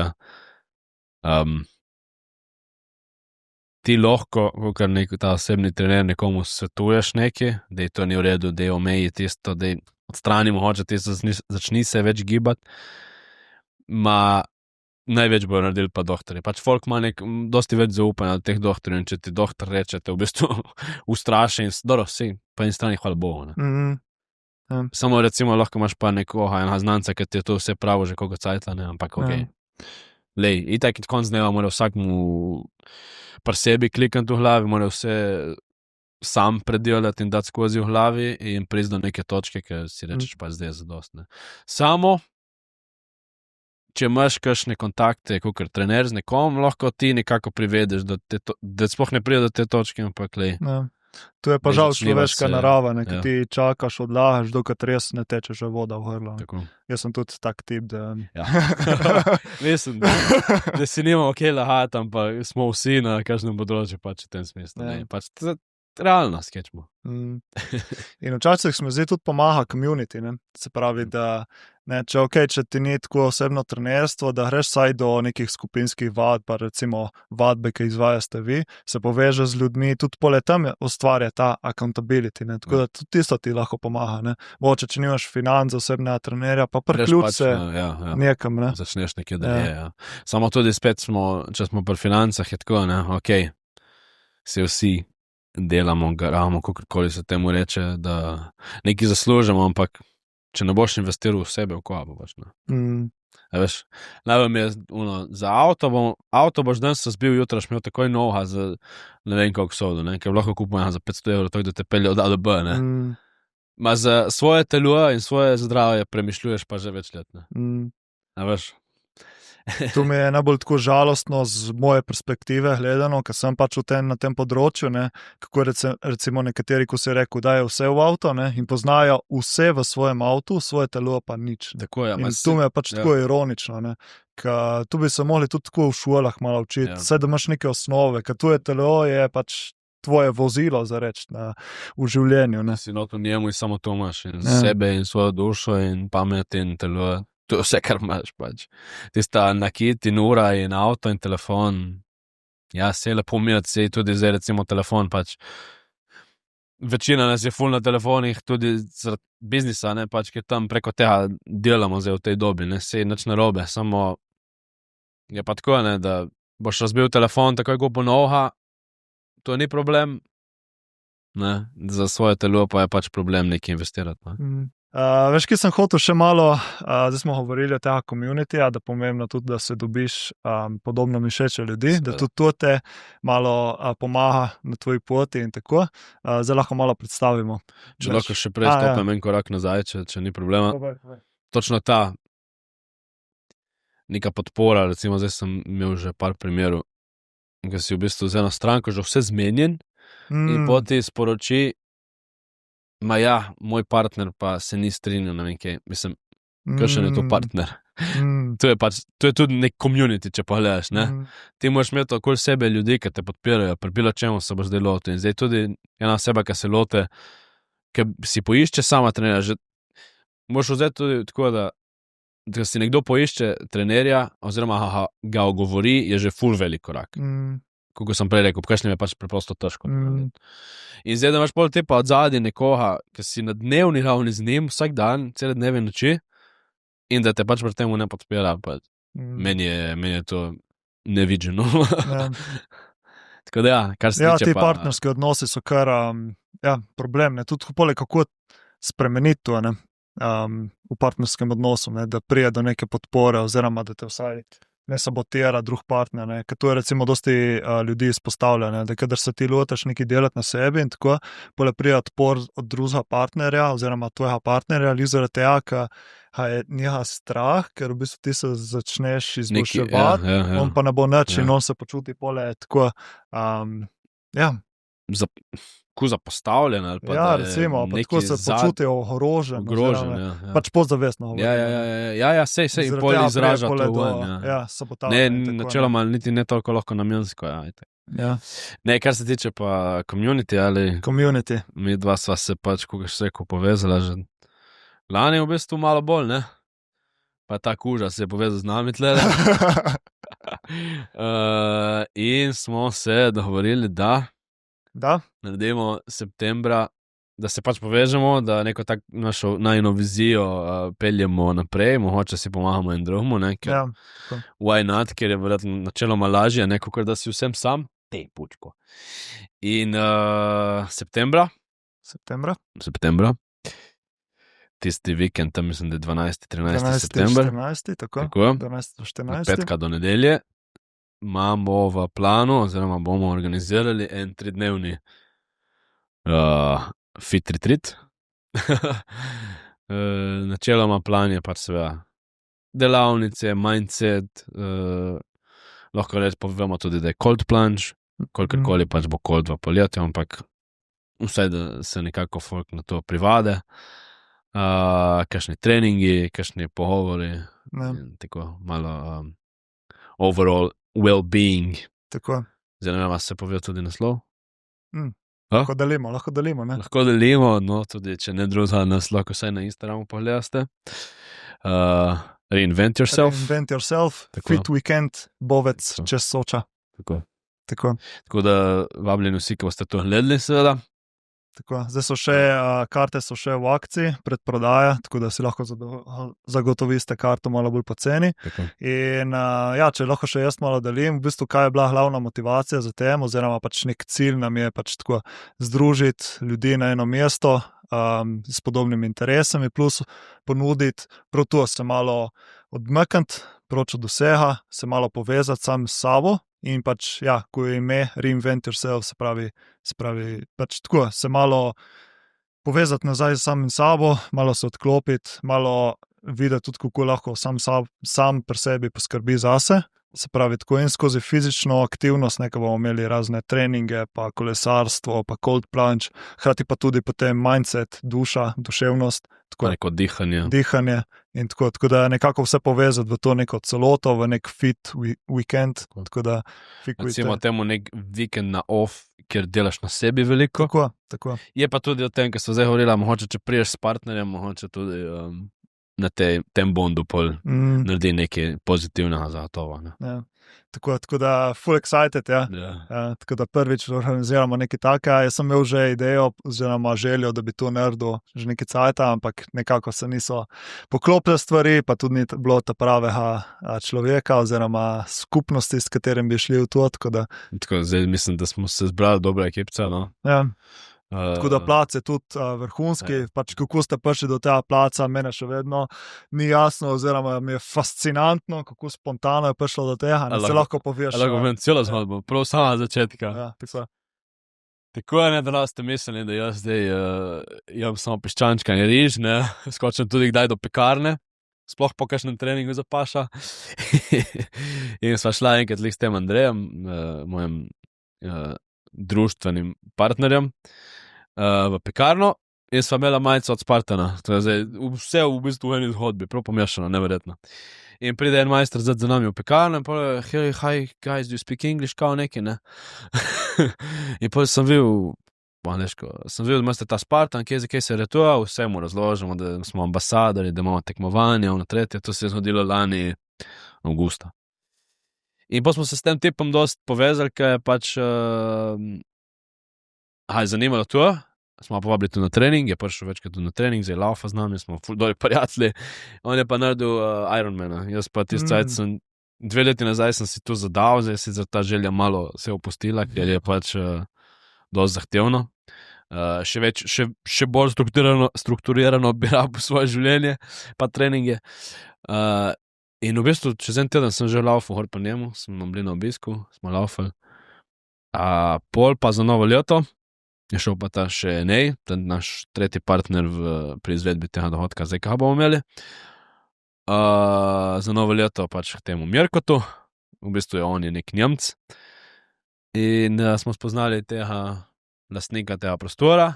[SPEAKER 1] ti lahko, kot ta osebni trener, nekomu svetuješ nekaj, da je to ni v redu, da je omeji tisto, da je odstranimo hoče tisto, začni se več gibati, največ bojo naredili pa doktorji. Pač folk ima dosti več zaupanja od teh doktorjev in če ti doktor reče, te v bistvu ustraši in dobro, vsi, po eni strani hvala Bogu. Samo recimo lahko imaš pa nekoga, ena znanca, ki ti je to vse pravo že koga cajtla, ne, ampak okej. Lej, itak konc dneva mora vsakmu pri sebi klikati v glavi, mora vse sam predelati in dati skozi v glavi in priti do neke točke, ker si rečeš pa zdaj je zadost. Ne. Samo če imaš kakšne kontakte, kakor trener z nekom, lahko ti nekako privedeš, da sploh ne pride do te točke, ampak lej.
[SPEAKER 2] To je pa žal človeška narava, ki ti čakaš, odlahaš, dokaj res ne teče že voda v grlo. Jaz sem tudi tak tip, da...
[SPEAKER 1] Mislim, da si nimamo kaj lahati, ampak smo vsi na kakšnem področju pač v tem smislu. Pač realno skečmo.
[SPEAKER 2] In včasih smo zdaj tudi pomaga community, ne? Se pravi, da če ti ni tako osebno trenerstvo, da greš saj do nekih skupinskih vad, pa recimo vadbe, ki izvajate vi, se poveže z ljudmi, tudi pole tam ustvarja ta accountability, ne? Tako da tudi tisto ti lahko pomaga, ne? Mogoče, če nimaš financ za osebnega trenerja, pa priključ se nekam, ne?
[SPEAKER 1] Začneš nekje dalje, Samo tudi spet če smo pri financah, je tako, ne, okej, se vsi delamo, garamo, kakorkoli se temu reče, da nekaj zaslužimo, ampak če ne boš investiral v sebe, v koga boš, ne. Veš, najbolj mi je za avto boš danes se zbil, jutra šmel takoj novega za ne vem koliko sodu, ne, ker lahko kupimo za 500 €, tako da te pelje od A do B, ne. Ma za svoje telo in svoje zdravje premišljuješ pa že več let, ne. Veš.
[SPEAKER 2] To mi je najbolj tako žalostno z moje perspektive gledano, ker sem pač na tem področju, ne, kako recimo nekateri, ko si rekel, dajo vse v avto, ne, in poznajo vse v svojem avtu, svoje telo pa nič.
[SPEAKER 1] Tako je.
[SPEAKER 2] In to mi je pač tako ironično, ne, ker tu bi se mogli tudi tako v šolah malo učiti, vse da imaš neke osnove, ker tvoje telo je pač tvoje vozilo, za reči, v življenju, ne.
[SPEAKER 1] Si not v njemu in samo to imaš, in sebe in svojo dušo in pamet in telo. To je vse, kar imaš, pač. Tista nakit in ura in avto in telefon. Ja, se je lepo imeti, se je tudi zdaj recimo telefon, pač. Večina nas je ful na telefonih, tudi zaradi biznisa, ne, pač, ker tam preko tega delamo zdaj v tej dobi, ne, se je nič narobe, samo je pa tako, ne, da boš razbil telefon, takoj ko ponovha, to ni problem, ne, za svoje telo pa je pač problem nekaj investirati, ne.
[SPEAKER 2] Veš, ki sem hotel še malo, zdaj smo govorili o tega communityja, da pomembno tudi, da se dobiš podobno mišeče ljudi, da tudi to te malo pomaga na tvoji poti in tako. Zdaj lahko malo predstavimo.
[SPEAKER 1] Če lahko še prej stopim en korak nazaj, če ni problema. Točno ta neka podpora, recimo zdaj sem imel že par primerov, ko si v bistvu z eno stranko že vse zmenjen in poti sporoči, moj partner pa se ni strinjal, ne vem kaj, mislim, kakšen je to partner. To je tudi nek community, če pogledaš, ne. Ti moraš imeti okoli sebe ljudi, ki te podpirajo, pri bilo čemu se boš zdaj lotil. In zdaj tudi ena oseba, ki se lote, ki si poišče sama trenerja, že moraš vzeti tudi tako, da si nekdo poišče trenerja, oziroma ga ogovori, je že ful velik korak. Kako sem prej rekel, kakšnem je pač preprosto težko. In zdaj, da imaš pol te pa od zadnji nekoga, ki si na dnevni ravni z njim, vsak dan, cele dneve in noči, in da te pač pri temu ne podpira, pa meni je to nevidženo. Tako da kar se tiče
[SPEAKER 2] ti partnerski odnosi so kar problem, ne, tudi poleg kako spremeniti to, ne, v partnerskem odnosu, ne, da prije do neke podpore, oziroma da te vsaj ne sabotira drug partner, ne, ker to je recimo dosti ljudi izpostavlja, ne, da kadar se ti lotaš nekaj delati na sebi in tako, pole prije odpor od drugega partnerja, oziroma tvojega partnerja, ali zaradi tega, ker je njega strah, ker v bistvu ti se začneš izboljševati, on pa ne bo nič in on se počuti pole tako,
[SPEAKER 1] zapostavljen ali pa
[SPEAKER 2] recimo, pa tako se počuti ogrožen, pač podzavestno.
[SPEAKER 1] Sej in pol izraža to ven.
[SPEAKER 2] Sabotaža.
[SPEAKER 1] Načeloma niti ne toliko lahko namensko, Ne, kar se tiče pa community, mi dva sva se pač, kako še rekel, povezala že lani v bistvu malo bolj, ne? Pa ta kuža se je povezal z nami tlele. In smo se dogovorili, da
[SPEAKER 2] Da,
[SPEAKER 1] naredimo septembra, da se pač povežemo, da neko tako našo najino vizijo peljemo naprej, mogoče si pomagamo en drugemu, ne, ker
[SPEAKER 2] ja, tako.
[SPEAKER 1] why not, ker je verjetno načeloma lažje, ne, kot da si vsem sam, te pučko. In septembra, tisti vikend, tam mislim, da je 12. 13. september,
[SPEAKER 2] 14. Tako,
[SPEAKER 1] tako,
[SPEAKER 2] 12.
[SPEAKER 1] od
[SPEAKER 2] 14.
[SPEAKER 1] petka do nedelje, imamo v planu, oziroma bomo organizirali en 3-dnevni fit retreat. Načeloma plan je pač seveda delavnice, mindset, lahko povemo tudi, da je cold plunge, kolikorkoli pač bo cold v poletju, ampak vsaj, da se nekako folk na to privade. Kakšni treningi, kakšni pogovori, in tako malo overall well-being.
[SPEAKER 2] Tako.
[SPEAKER 1] Zdaj ne vem, ali se pove tudi naslov?
[SPEAKER 2] Lahko delimo, ne?
[SPEAKER 1] Lahko delimo, no, tudi če ne drugega, nas lahko vsaj na Instagramu pogledate. Reinvent yourself.
[SPEAKER 2] Reinvent yourself,
[SPEAKER 1] Tako.
[SPEAKER 2] fit weekend, bovec
[SPEAKER 1] Tako.
[SPEAKER 2] čez Soča.
[SPEAKER 1] Tako.
[SPEAKER 2] Tako.
[SPEAKER 1] Tako da vabljeni vsi, ki boste to gledali, seveda.
[SPEAKER 2] Tako. Zdaj so še, karte so še v akciji, predprodaja, tako da si lahko zagotoviste karto malo bolj poceni.
[SPEAKER 1] Tako.
[SPEAKER 2] In ja, če lahko še jaz malo delim, v bistvu kaj je bila glavna motivacija za tem, oziroma pač nek cilj nam je pač tako združiti ljudi na eno mesto s podobnimi interesami, plus ponuditi, prav tu se malo odmakniti, proč od vsega, se malo povezati sam s sabo. In pač, ja, ko je ime Reinvent yourself, se pravi pač tako, se malo povezati nazaj s samim sabo, malo se odklopiti, malo videti tudi, kako lahko sam pri sebi poskrbi zase. Se pravi, tako in skozi fizično aktivnost, nekaj bomo imeli razne treninge, pa kolesarstvo, pa cold plunge, hkrati pa tudi potem mindset, duša, duševnost, tako
[SPEAKER 1] Neko dihanje.
[SPEAKER 2] in tako da nekako vse povezati v to neko celoto, v nek fit weekend, tako da
[SPEAKER 1] Recimo temu nek vikend na off, kjer delaš na sebi veliko.
[SPEAKER 2] Tako.
[SPEAKER 1] Je pa tudi o tem, ker so zdaj govorila, mogoče če priješ s partnerjem, mogoče tudi na tem bondu pol naredi nekaj pozitivnega za to.
[SPEAKER 2] Ja. Tako da full excited, ja. Tako da prvič organiziramo nekaj takega. Jaz sem imel že idejo oziroma željo, da bi to naredil že nekaj cajta, ampak nekako se niso poklopile stvari, pa tudi ni bilo ta pravega človeka oziroma skupnosti, s katerim bi šli v to.
[SPEAKER 1] Tako zdaj mislim, da smo se zbrali dobra ekipca, no.
[SPEAKER 2] Ja. Tako da plac je tudi vrhunski, pač kako ste prišli do tega placa, mene še vedno ni jasno, oziroma mi je fascinantno, kako spontano je prišlo do tega, ne se lahko poveš.
[SPEAKER 1] Lahko povem celo zgodbo, prav sama začetka.
[SPEAKER 2] Ja,
[SPEAKER 1] tako je, ne, da ste mislili, da jaz zdaj jem samo piščančka in riž, ne, skočim tudi kdaj do pekarne, sploh po kakšnem treningu za paša. In sva šla enkrat s tem Andrejem, mojim društvenim partnerjem, v pekarno in sva imela majico od Spartana. To je zdaj vse v bistvu v eni zgodbi, prav pomešano, neverjetno. In pride en majster za nami v pekarno in pravi, hey, hi guys, do you speak English, kao neki, ne? In potem sem videl, da imate ta Spartan, kje se retuje, vse mu razložimo, da smo ambasadori, da imamo tekmovanje, ono tretje, to se je zgodilo lani avgusta. In pa smo se s tem tipom dosti povezali, ker je pač zanimalo to, smo povabili tudi na trening, je prišel večkrat tudi na trening, zdaj laufa z nami, smo ful dobri prijatelji, on je pa naredil Ironmana, jaz pa cajt sem, 2 leti nazaj sem si to zadal, zdaj si za ta želja malo se opustila, ker je pač dosti zahtevno, še bolj strukturirano bi rabil svoje življenje, pa treninge. In v bistvu, čez en teden sem že laufal gor po njemu, smo bili na obisku, smo laufali. Pol pa za novo leto je šel pa ta še Nej, naš tretji partner pri izvedbi tega dohodka, zdaj kaj bomo imeli. Za novo leto pač k temu Mirkotu, v bistvu on je nek Nemc. In smo spoznali tega lastnika tega prostora.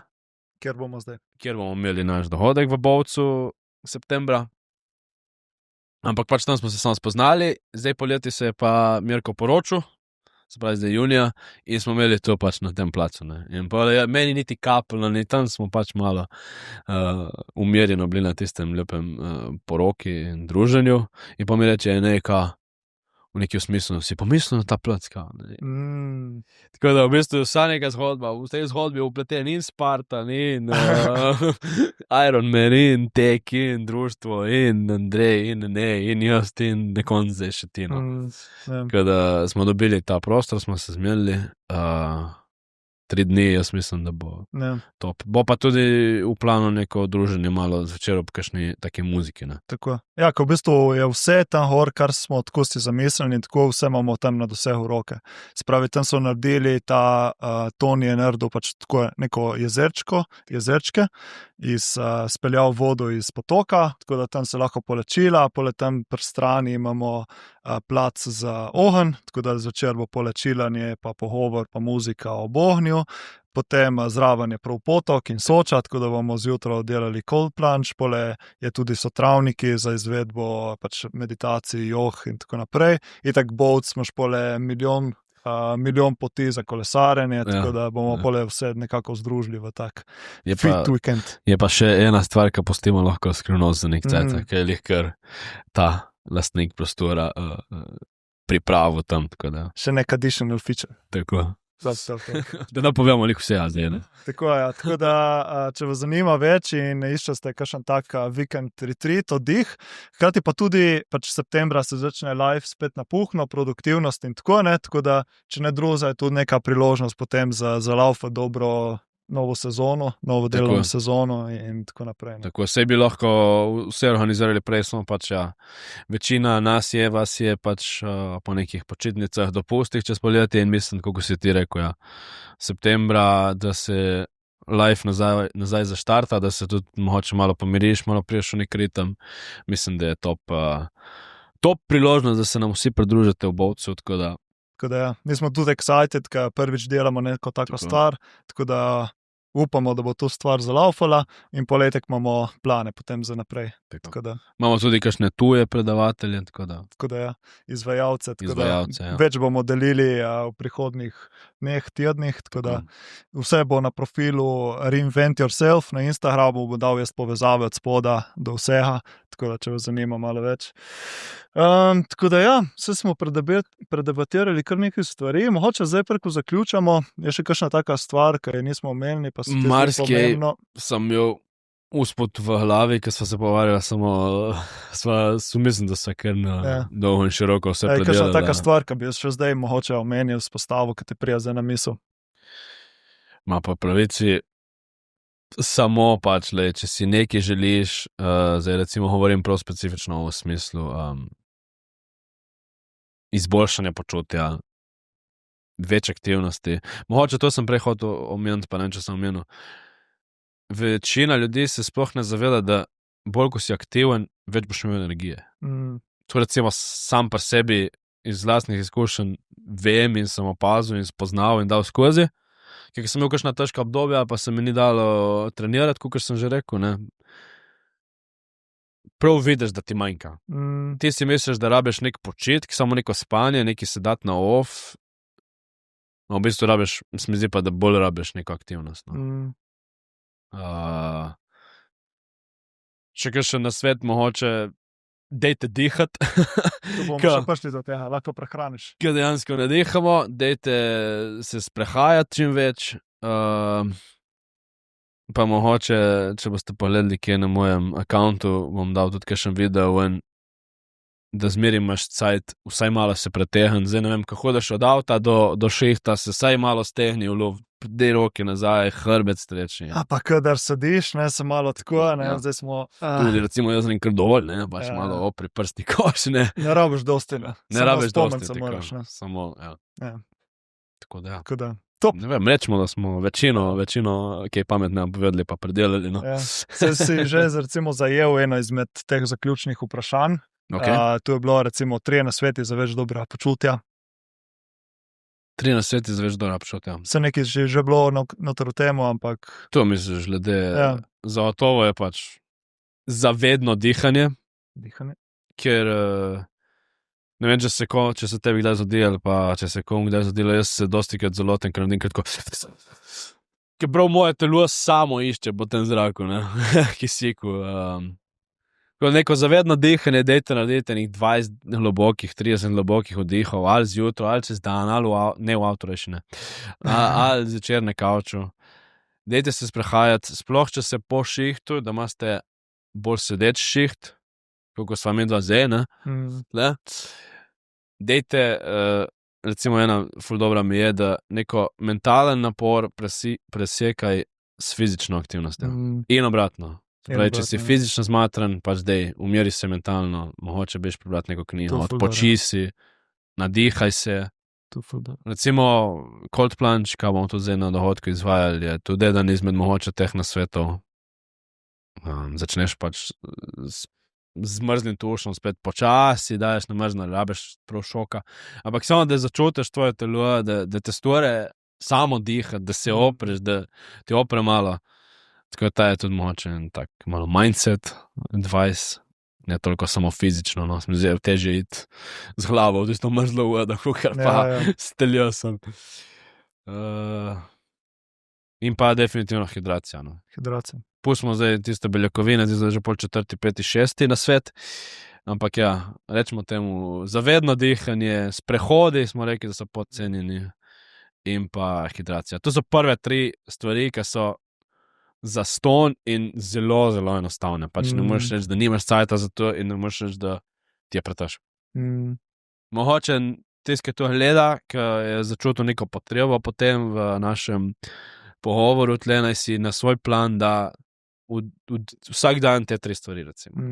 [SPEAKER 2] Kjer bomo zdaj?
[SPEAKER 1] Kjer bomo imeli naš dohodek v Bovcu septembra. Ampak pač tam smo se samo spoznali, zdaj poleti se je pa Mirko poročil, se pravi zdaj junija, in smo imeli to pač na tem placu, ne. In pa meni niti kapljno, ni tam smo pač malo umirjeno bili na tistem lepem poroki in druženju, in pa mi reče, v neki smislu, si pomislil na ta placka. Tako da v bistvu vsa neka zgodba, v tej zgodbi je upleten in Spartan, in Iron Man, in Tek, in društvo, in Andrej, in jaz, in nekon zdaj še Tino. Tako da smo dobili ta prostor, smo se zmenili, 3 dni, jaz mislim, da bo top. Bo pa tudi v planu neko druženje malo zvečer ob kakšni taki muziki. Ne?
[SPEAKER 2] Tako. Ja, ko v bistvu je vse tam gor, kar smo tako si zamislili in tako vse imamo tam na dosehu roke. Spravi, tam so naredili ta Toni je naredil pač tako neko jezerčke, speljal vodo iz potoka, tako da tam se lahko polečila, poleg tam pri strani imamo plac za ogenj, tako da zvečer bo polečilanje, pa pogovor, pa muzika ob ognju. Potem zraven je prav potok in Soča, tako da bomo zjutraj delali cold plunge, pole je tudi so travniki za izvedbo pač meditacij, jog in tako naprej. Itak boat smo špole milijon poti za kolesarjenje, tako da bomo pole vse nekako združili v tak fit weekend.
[SPEAKER 1] Je pa še ena stvar, ki postimo lahko skrivnost za nek cajt, ki je lihkar ta lastnik prostora pripravo tam, tako da.
[SPEAKER 2] Še nek additional feature.
[SPEAKER 1] Tako. Da napovemo lik vse, zdaj, ne?
[SPEAKER 2] Tako je, tako da, če vas zanima več in iščete kakšen tak vikend retreat, oddih, hkrati pa tudi pač septembra se začne live spet napuhno, produktivnost in tako, ne, tako da, če ne druga, je tudi neka priložnost potem za laufa dobro novo sezono, novo delovno sezono in tako naprej. Ne.
[SPEAKER 1] Tako, vse bi lahko vse organizirali prej, smo pač, večina vas je pač po nekih počitnicah, dopustih čez poljetje in mislim, kako si ti rekel, septembra, da se live nazaj zaštarta, da se tudi mogoče malo pomiriš, malo priješ v nek ritem. Mislim, da je top priložnost, da se nam vsi pridružite v Bovcu, tako da.
[SPEAKER 2] Tako da mi smo tudi excited, ker prvič delamo neko tako stvar, tako da upamo, da bo to stvar zalaufala in poletek imamo plane potem za naprej. Tako da.
[SPEAKER 1] Imamo tudi kakšne tuje predavatelje, tako da.
[SPEAKER 2] Tako da izvajalce, tako da več bomo delili v prihodnih dneh, tednih, tako da vse bo na profilu Reinvent Yourself, na Instagramu bo dal jaz povezave od spoda do vsega, tako da če vas zanima malo več. Tako da vse smo predebatirali kar nekaj stvari, mogoče zdaj preko zaključamo, je še kakšna taka stvar, ki je nismo omenili, pa se ti zdi pomembno.
[SPEAKER 1] Sem imel uspod v glavi, ki sva se pogovarjala, mislim, da sva kar dolgo in široko vse predelali.
[SPEAKER 2] Kakšna taka stvar, ki bi jaz še zdaj mogoče omenil s postavo, ki ti prija zdaj na misel?
[SPEAKER 1] Ma pa pravici, samo pač, če si nekaj želiš, zdaj recimo govorim prav specifično v smislu izboljšanja počutja, več aktivnosti. Mogoče to sem prej hotel omeniti, pa ne, če sem omenil. Večina ljudi se sploh ne zaveda, da bolj, ko si aktiven, več boš imel energije. To recimo sam pri sebi iz lastnih izkušenj vem in sem opazil in spoznal in dal skozi, ker sem imel kakšna težka obdobja, pa se mi ni dalo trenirati, kot sem že rekel, ne. Prav vidiš, da ti manjka. Ti si misliš, da rabiš nek počitek, samo neko spanje, neki se dati na off, no, v bistvu rabiš, se mi zdi pa, da bolj rabiš neko aktivnost. No. Še kakšen nasvet mogoče, dejte dihati.
[SPEAKER 2] Tu bomo še prišli do tega, lahko prehraniš.
[SPEAKER 1] Ker dejansko ne dihamo, dejte se sprehajati čim več, pa mogoče, če boste pogledali kje na mojem accountu, bom dal tudi kakšen video ven, da zmeri imaš cajt, vsaj malo se pretehni, zdaj ne vem, ko hodiš od avta do šihta, se vsaj malo stehni v lov, dej roke nazaj, hrbet streči.
[SPEAKER 2] Pa kadar sediš, ne, se malo tako, ne, zdaj smo.
[SPEAKER 1] Tudi recimo jaz sem kar dovolj, ne, pač malo opri prsti koš, ne.
[SPEAKER 2] Ne rabiš dosti, ne.
[SPEAKER 1] Ne rabiš dosti,
[SPEAKER 2] tako, moraš, ne.
[SPEAKER 1] Samo, Tako da,
[SPEAKER 2] Tako da. Top.
[SPEAKER 1] Ne vem, rečemo, da smo večino, kaj pametne povedali, pa predelali, no.
[SPEAKER 2] Se si že recimo zajel eno izmed teh zaključnih vprašanj. Tu je bilo recimo 3 nasveti za več dobrega počutja.
[SPEAKER 1] 3 nasveti za več dobrega počutja.
[SPEAKER 2] Se nekaj že bilo noter v temu, ampak.
[SPEAKER 1] To misliš, glede, zagotovo je pač zavedno dihanje. Ker, ne vem, če se tebi kdaj zgodi, ali pa če se komu kdaj zgodilo, jaz se dostikrat zalotim, ker naredim kratko. Ker prav moje telo samo išče po tem zraku, ne, kisiku. Neko zavedno dihanje, dajte narediti nekih 20 globokih, 30 globokih vdihov, ali zjutraj, ali čez dan, ali ne v avtu rešine, ali zvečer na kavču. Dajte se sprehajati, sploh če se po šihtu, da imate bolj sedeč šiht, kot sva mi dva zdaj, ne? Dajte, recimo ena ful dobra mi je, da neko mentalen napor presekaj s fizično aktivnostjo. In obratno. Pravi, če si fizično zmatran, pač dej, umiri se mentalno, mogoče beš prebrati neko knjigo, odpoči si, nadihaj se. Recimo cold plunge, kaj bomo tudi zdaj na dohodku izvajali, je tudi eden izmed mogoče teh nasvetov. Začneš pač z mrzlim tušom, spet počasi, daješ na mrzno, rabeš prav šoka. Ampak samo, da začutiš tvoje telo, da te stvore samo dihati, da se opreš, da ti opre malo. Tako da ta je tudi mogoče tak malo mindset, advice, ne toliko samo fizično, no, sem zdaj težje iti z glavo v tisto mrzlo vodo, kukar pa steljo sem. In pa definitivno hidracija, no.
[SPEAKER 2] Hidracija.
[SPEAKER 1] Pustimo zdaj tiste beljakovine, zdaj že pol 4., 5., 6. na svet, ampak ja, rečemo temu zavedno dihanje, sprehodi, smo rekli, da so podcenjeni, in pa hidracija. To so prve 3 stvari, ki so zastonj in zelo, zelo enostavne. Pač ne moreš reči, da nimaš cajta za to in ne moreš reči, da ti je pretežko. Mogoče tisti, ki to gleda, ki je začutil neko potrebo potem v našem pogovoru, tle naj si na svoj plan da vsak dan te 3 stvari, recimo.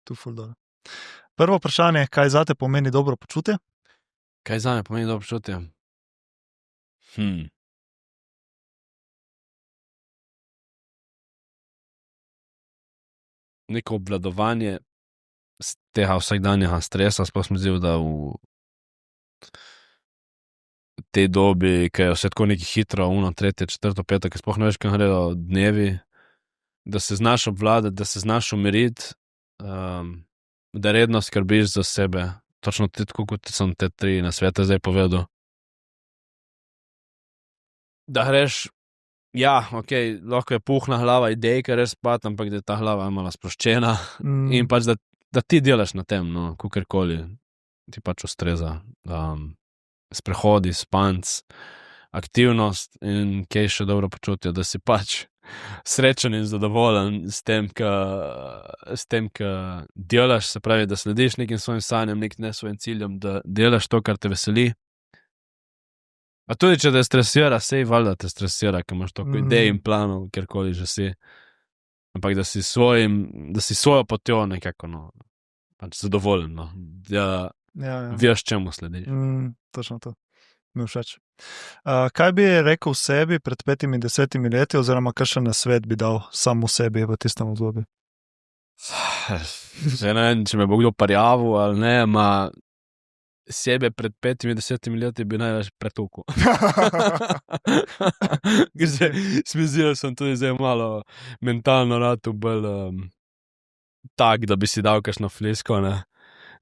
[SPEAKER 2] Tu ful dobro. Prvo vprašanje, kaj zate pomeni dobro počutje?
[SPEAKER 1] Kaj zame pomeni dobro počutje? Neko obvladovanje tega vsakdanjega stresa, sploh mi zdi, da v tej dobi, ki je vse tako neki hitro, 3., 4., 5., ki sploh ne veš, kaj gredo dnevi, da se znaš obvladati, da se znaš umiriti, da redno skrbiš za sebe, točno tako, kot sem te 3 nasvete zdaj povedal. Da greš, ja, okej, lahko je puhna glava idej, ker greš spat, ampak da je ta glava malo sproščena in pač, da ti delaš na tem, no, kakorkoli ti pač ustreza. Sprehodi, spanc, aktivnost in kaj še dobro počutje, da si pač srečen in zadovoljen s tem, ka delaš, se pravi, da slediš nekim svojim sanjam, nekim svojim ciljem, da delaš to, kar te veseli. A tudi, če te stresira, sej valjda te stresira, ker imaš toliko idej in planov, kjerkoli že si. Ampak da si svojo potjo nekako, no, pač zadovoljen, no, da veš, čemu slediš.
[SPEAKER 2] Točno to. Mi všeč. Kaj bi rekel sebi pred 5, 10 leti, oziroma kakšen nasvet bi dal samo sebi v tistem obdobju?
[SPEAKER 1] Zdaj ne vem, če me bo kdo parjavil ali ne, ma sebe pred 5, 10 leti bi največ pretukal. Smizel sem tudi zdaj malo mentalno ratu bolj tak, da bi si dal kakšno flisko, ne.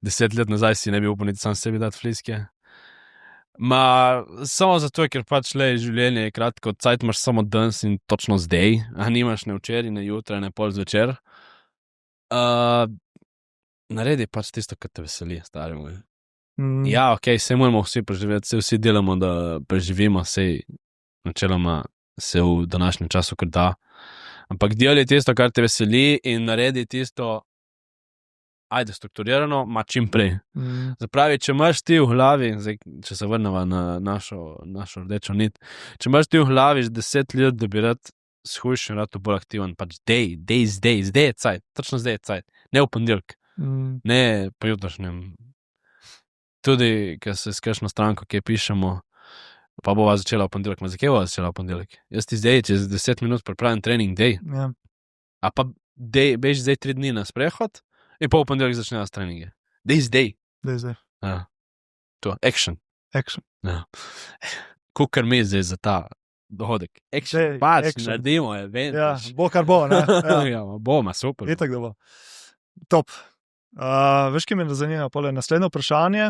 [SPEAKER 1] 10 let nazaj si ne bi upal niti sam sebi dati fliske. Ma, samo zato, ker pač življenje je kratko, cajt imaš samo danes in točno zdaj, a nimaš ne včeraj, ne jutra, ne pol zvečer. Naredi pač tisto, kar te veseli, stari moj. Ja, okej, sej moramo vsi preživeti, sej vsi delamo, da preživimo, sej načeloma se v današnjem času kar da. Ampak delaj tisto, kar te veseli in naredi tisto, ajde strukturirano, ma čim prej. Zapravi, če imaš ti v glavi, zdaj, če se vrneva na našo rdečo nit, če imaš ti v glavi 10 let, da bi rad shujšen, rad bolj aktiven, pač zdaj je cajt, točno zdaj je cajt, ne v ponedeljek, ne po jutrašnjem. Tudi, ker se s kakšno stranko, ki pišemo, pa bova začela v ponedeljek, ma zakaj bova začela v ponedeljek? Jaz ti zdaj, čez 10 minut pripravim trening, a pa bež zdaj 3 dni na sprehod, in pa v ponedeljek začnejo s treninge. Dej zdaj. Ja. To, action. Ja. Kukar mi zdaj za ta dohodek. Action, pač, naredimo event.
[SPEAKER 2] Ja, bo kar bo, ne?
[SPEAKER 1] Ja, bo, ma super.
[SPEAKER 2] Itak da bo. Top. Veš, ki me zanima, pole naslednje vprašanje.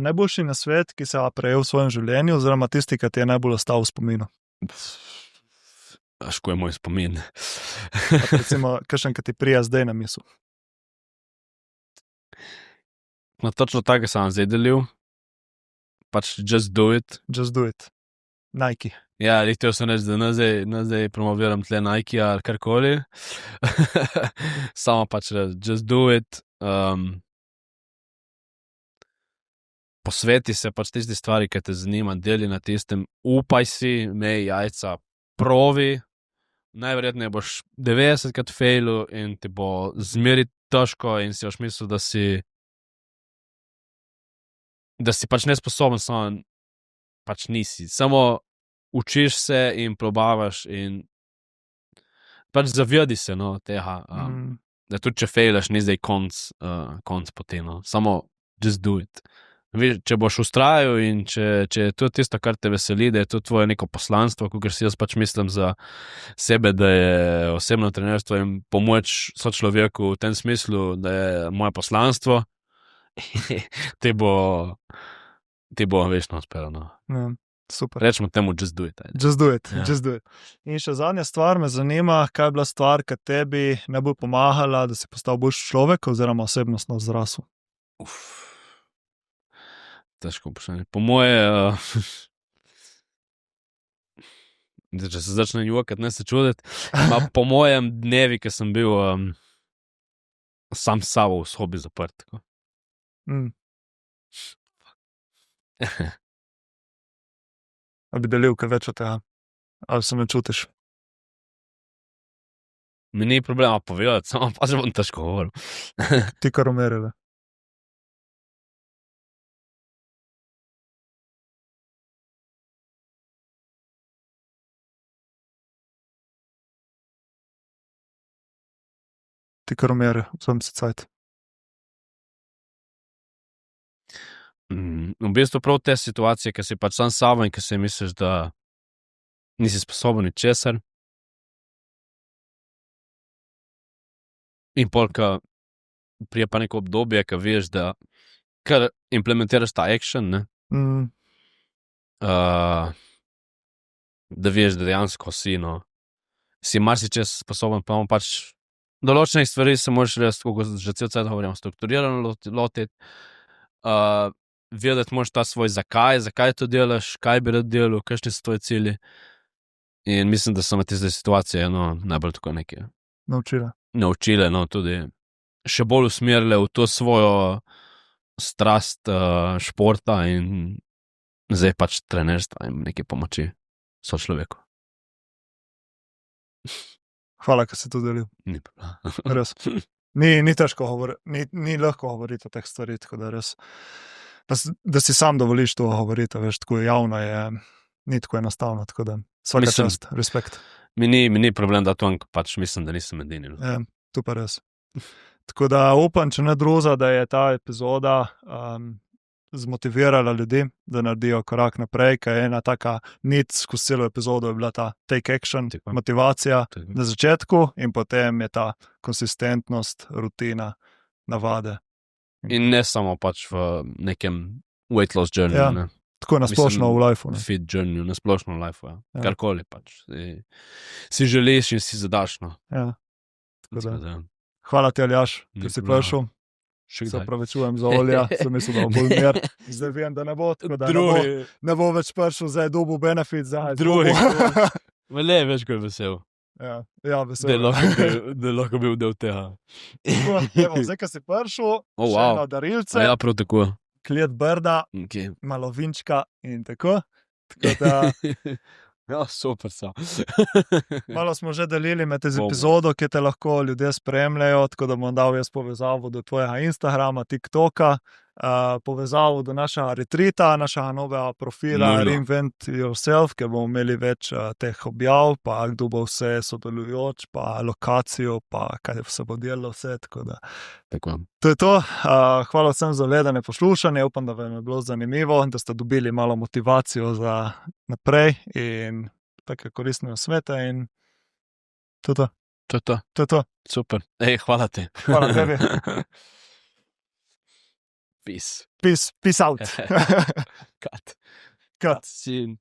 [SPEAKER 2] Najboljši nasvet, ki se je prejel v svojem življenju, oziroma tisti, ki ti je najbolj ostal v spominu?
[SPEAKER 1] Ko je moj spomin.
[SPEAKER 2] Recimo, kakšen, ki ti prija zdaj na misel.
[SPEAKER 1] No, točno tako sem zdaj delil. Pač just do it.
[SPEAKER 2] Just do it. Nike.
[SPEAKER 1] Ja, rekel sem reči, da ne zdaj promoviram tle Nike ali karkoli. Samo pač reči, just do it. Posveti se pač tisti stvari, ki te zanima, deli na tistem, upaj si, imej jajca, provi. Najverjetneje boš 90krat failu in ti bo zmeri težko in si boš mislil, da si pač nesposoben, samo pač nisi. Samo učiš se in probavaš in pač zavedi se, no, tega. Da tudi, če failaš, ni zdaj konc poti, no. Samo just do it. Če boš ustrajal in če je to tisto, kar te veseli, da je to tvoje neko poslanstvo, kakor si jaz pač mislim za sebe, da je osebno trenerstvo in pomoč sočloveku v tem smislu, da je moje poslanstvo, ti bo večno uspelo, no.
[SPEAKER 2] Ja, super.
[SPEAKER 1] Rečemo temu just do it.
[SPEAKER 2] Just do it,
[SPEAKER 1] Ja.
[SPEAKER 2] just do it. In še zadnja stvar me zanima, kaj je bila stvar, ki tebi najbolj pomagala, da si postal boljši človek oziroma osebnostno zrasel.
[SPEAKER 1] Težko vprašanje. Po moje, če se začne jokati, ne se čuditi, po mojem dnevi, ki sem bil sam s sabo v sobi zaprt. Tako.
[SPEAKER 2] Ali bi delil kaj več od tega? Ali se ne čutiš?
[SPEAKER 1] Mi ni problema povedati, samo pa že bom težko govoril.
[SPEAKER 2] Ti kar umerili. Ti kar umeri, sem se cajt.
[SPEAKER 1] V bistvu prav te situacije, ki si pač sam s sabo in ki si misliš, da nisi sposoben ničesar. In pol, ko prije pa neko obdobje, ko veš, da kar implementiraš ta action, ne? Da veš, da dejansko si, no, si marsičes sposoben, pa pač določenih stvari se moraš res, kako že cel cel govorimo, strukturirano lotiti, vedeti moraš ta svoj zakaj to delaš, kaj bi rad delal, kakšni so tvoji cilji. In mislim, da so me tiste situacije, no, najbolj tako nekaj naučile, no, tudi še bolj usmerile v to svojo strast športa in zdaj pač trenerstva in neke pomoči sočloveku.
[SPEAKER 2] Hvala, ker si to delil.
[SPEAKER 1] Ni problema.
[SPEAKER 2] Res. Ni težko govoriti, ni lahko govoriti o teh stvarih, tako da res, da si sam dovoliš to govoriti, veš, tako javno je, ni tako enostavno, tako da svaka čast, respekt.
[SPEAKER 1] Mi ni problem, da to pač mislim, da nisem edini.
[SPEAKER 2] Ja, to pa res. Tako da upam, če ne druga, da je ta epizoda zmotivirala ljudi, da naredijo korak naprej, ker je ena taka nit skozi celo epizodo je bila ta take action, motivacija na začetku in potem je ta konsistentnost, rutina, navade.
[SPEAKER 1] In ne samo pač v nekem weight loss journey,
[SPEAKER 2] Ja.
[SPEAKER 1] ne.
[SPEAKER 2] Tako nasplošno v lifeu. Ne.
[SPEAKER 1] Fit journey, nasplošno v lifeu, ja.
[SPEAKER 2] Ja.
[SPEAKER 1] Karkoli pač. Si želiš in si zadaš, no.
[SPEAKER 2] Ja. Tako da,
[SPEAKER 1] Da,
[SPEAKER 2] hvala ti, Aljaš,
[SPEAKER 1] Ni
[SPEAKER 2] ker si
[SPEAKER 1] problema.
[SPEAKER 2] prišel.
[SPEAKER 1] še
[SPEAKER 2] Se
[SPEAKER 1] kdaj.
[SPEAKER 2] opravičujem za olja, sem mislil, da bom bolj mir. Zdaj vem, da ne bo, tako da ne bo več prišel, zdaj dobu benefit, zdaj
[SPEAKER 1] Drugi.
[SPEAKER 2] dobu.
[SPEAKER 1] Vele, veš, ko je vesel.
[SPEAKER 2] Ja, vesel.
[SPEAKER 1] Da lahko bil del tega.
[SPEAKER 2] Evo, zdaj, ko si prišel,
[SPEAKER 1] Oh,
[SPEAKER 2] še
[SPEAKER 1] wow.
[SPEAKER 2] eno darilce,
[SPEAKER 1] Ja, prav tako.
[SPEAKER 2] kliet brda,
[SPEAKER 1] Okay.
[SPEAKER 2] malo vinčka in tako. Tako da,
[SPEAKER 1] Ja, super so.
[SPEAKER 2] malo smo že delili med
[SPEAKER 1] Bomo.
[SPEAKER 2] epizodo, ki te lahko ljudje spremljajo, tako da bom dal jaz povezavo do tvojega Instagrama, TikToka, povezavo do našega retrita, našega novega profila
[SPEAKER 1] Nujno.
[SPEAKER 2] Reinvent Yourself, ker bomo imeli več teh objav, pa kdo bo vse sodelujoč, pa lokacijo, pa kaj se bo delalo vse, tako da
[SPEAKER 1] Tako.
[SPEAKER 2] to je to. Hvala vsem za gledanje, poslušanje, upam, da vam je bilo zanimivo, da ste dobili malo motivacijo za naprej in take koristne svete in to je to.
[SPEAKER 1] To je to.
[SPEAKER 2] To je to.
[SPEAKER 1] Super. Hvala ti.
[SPEAKER 2] Hvala tebi.
[SPEAKER 1] Peace.
[SPEAKER 2] Peace out.
[SPEAKER 1] Cut.
[SPEAKER 2] Cut.
[SPEAKER 1] Sin.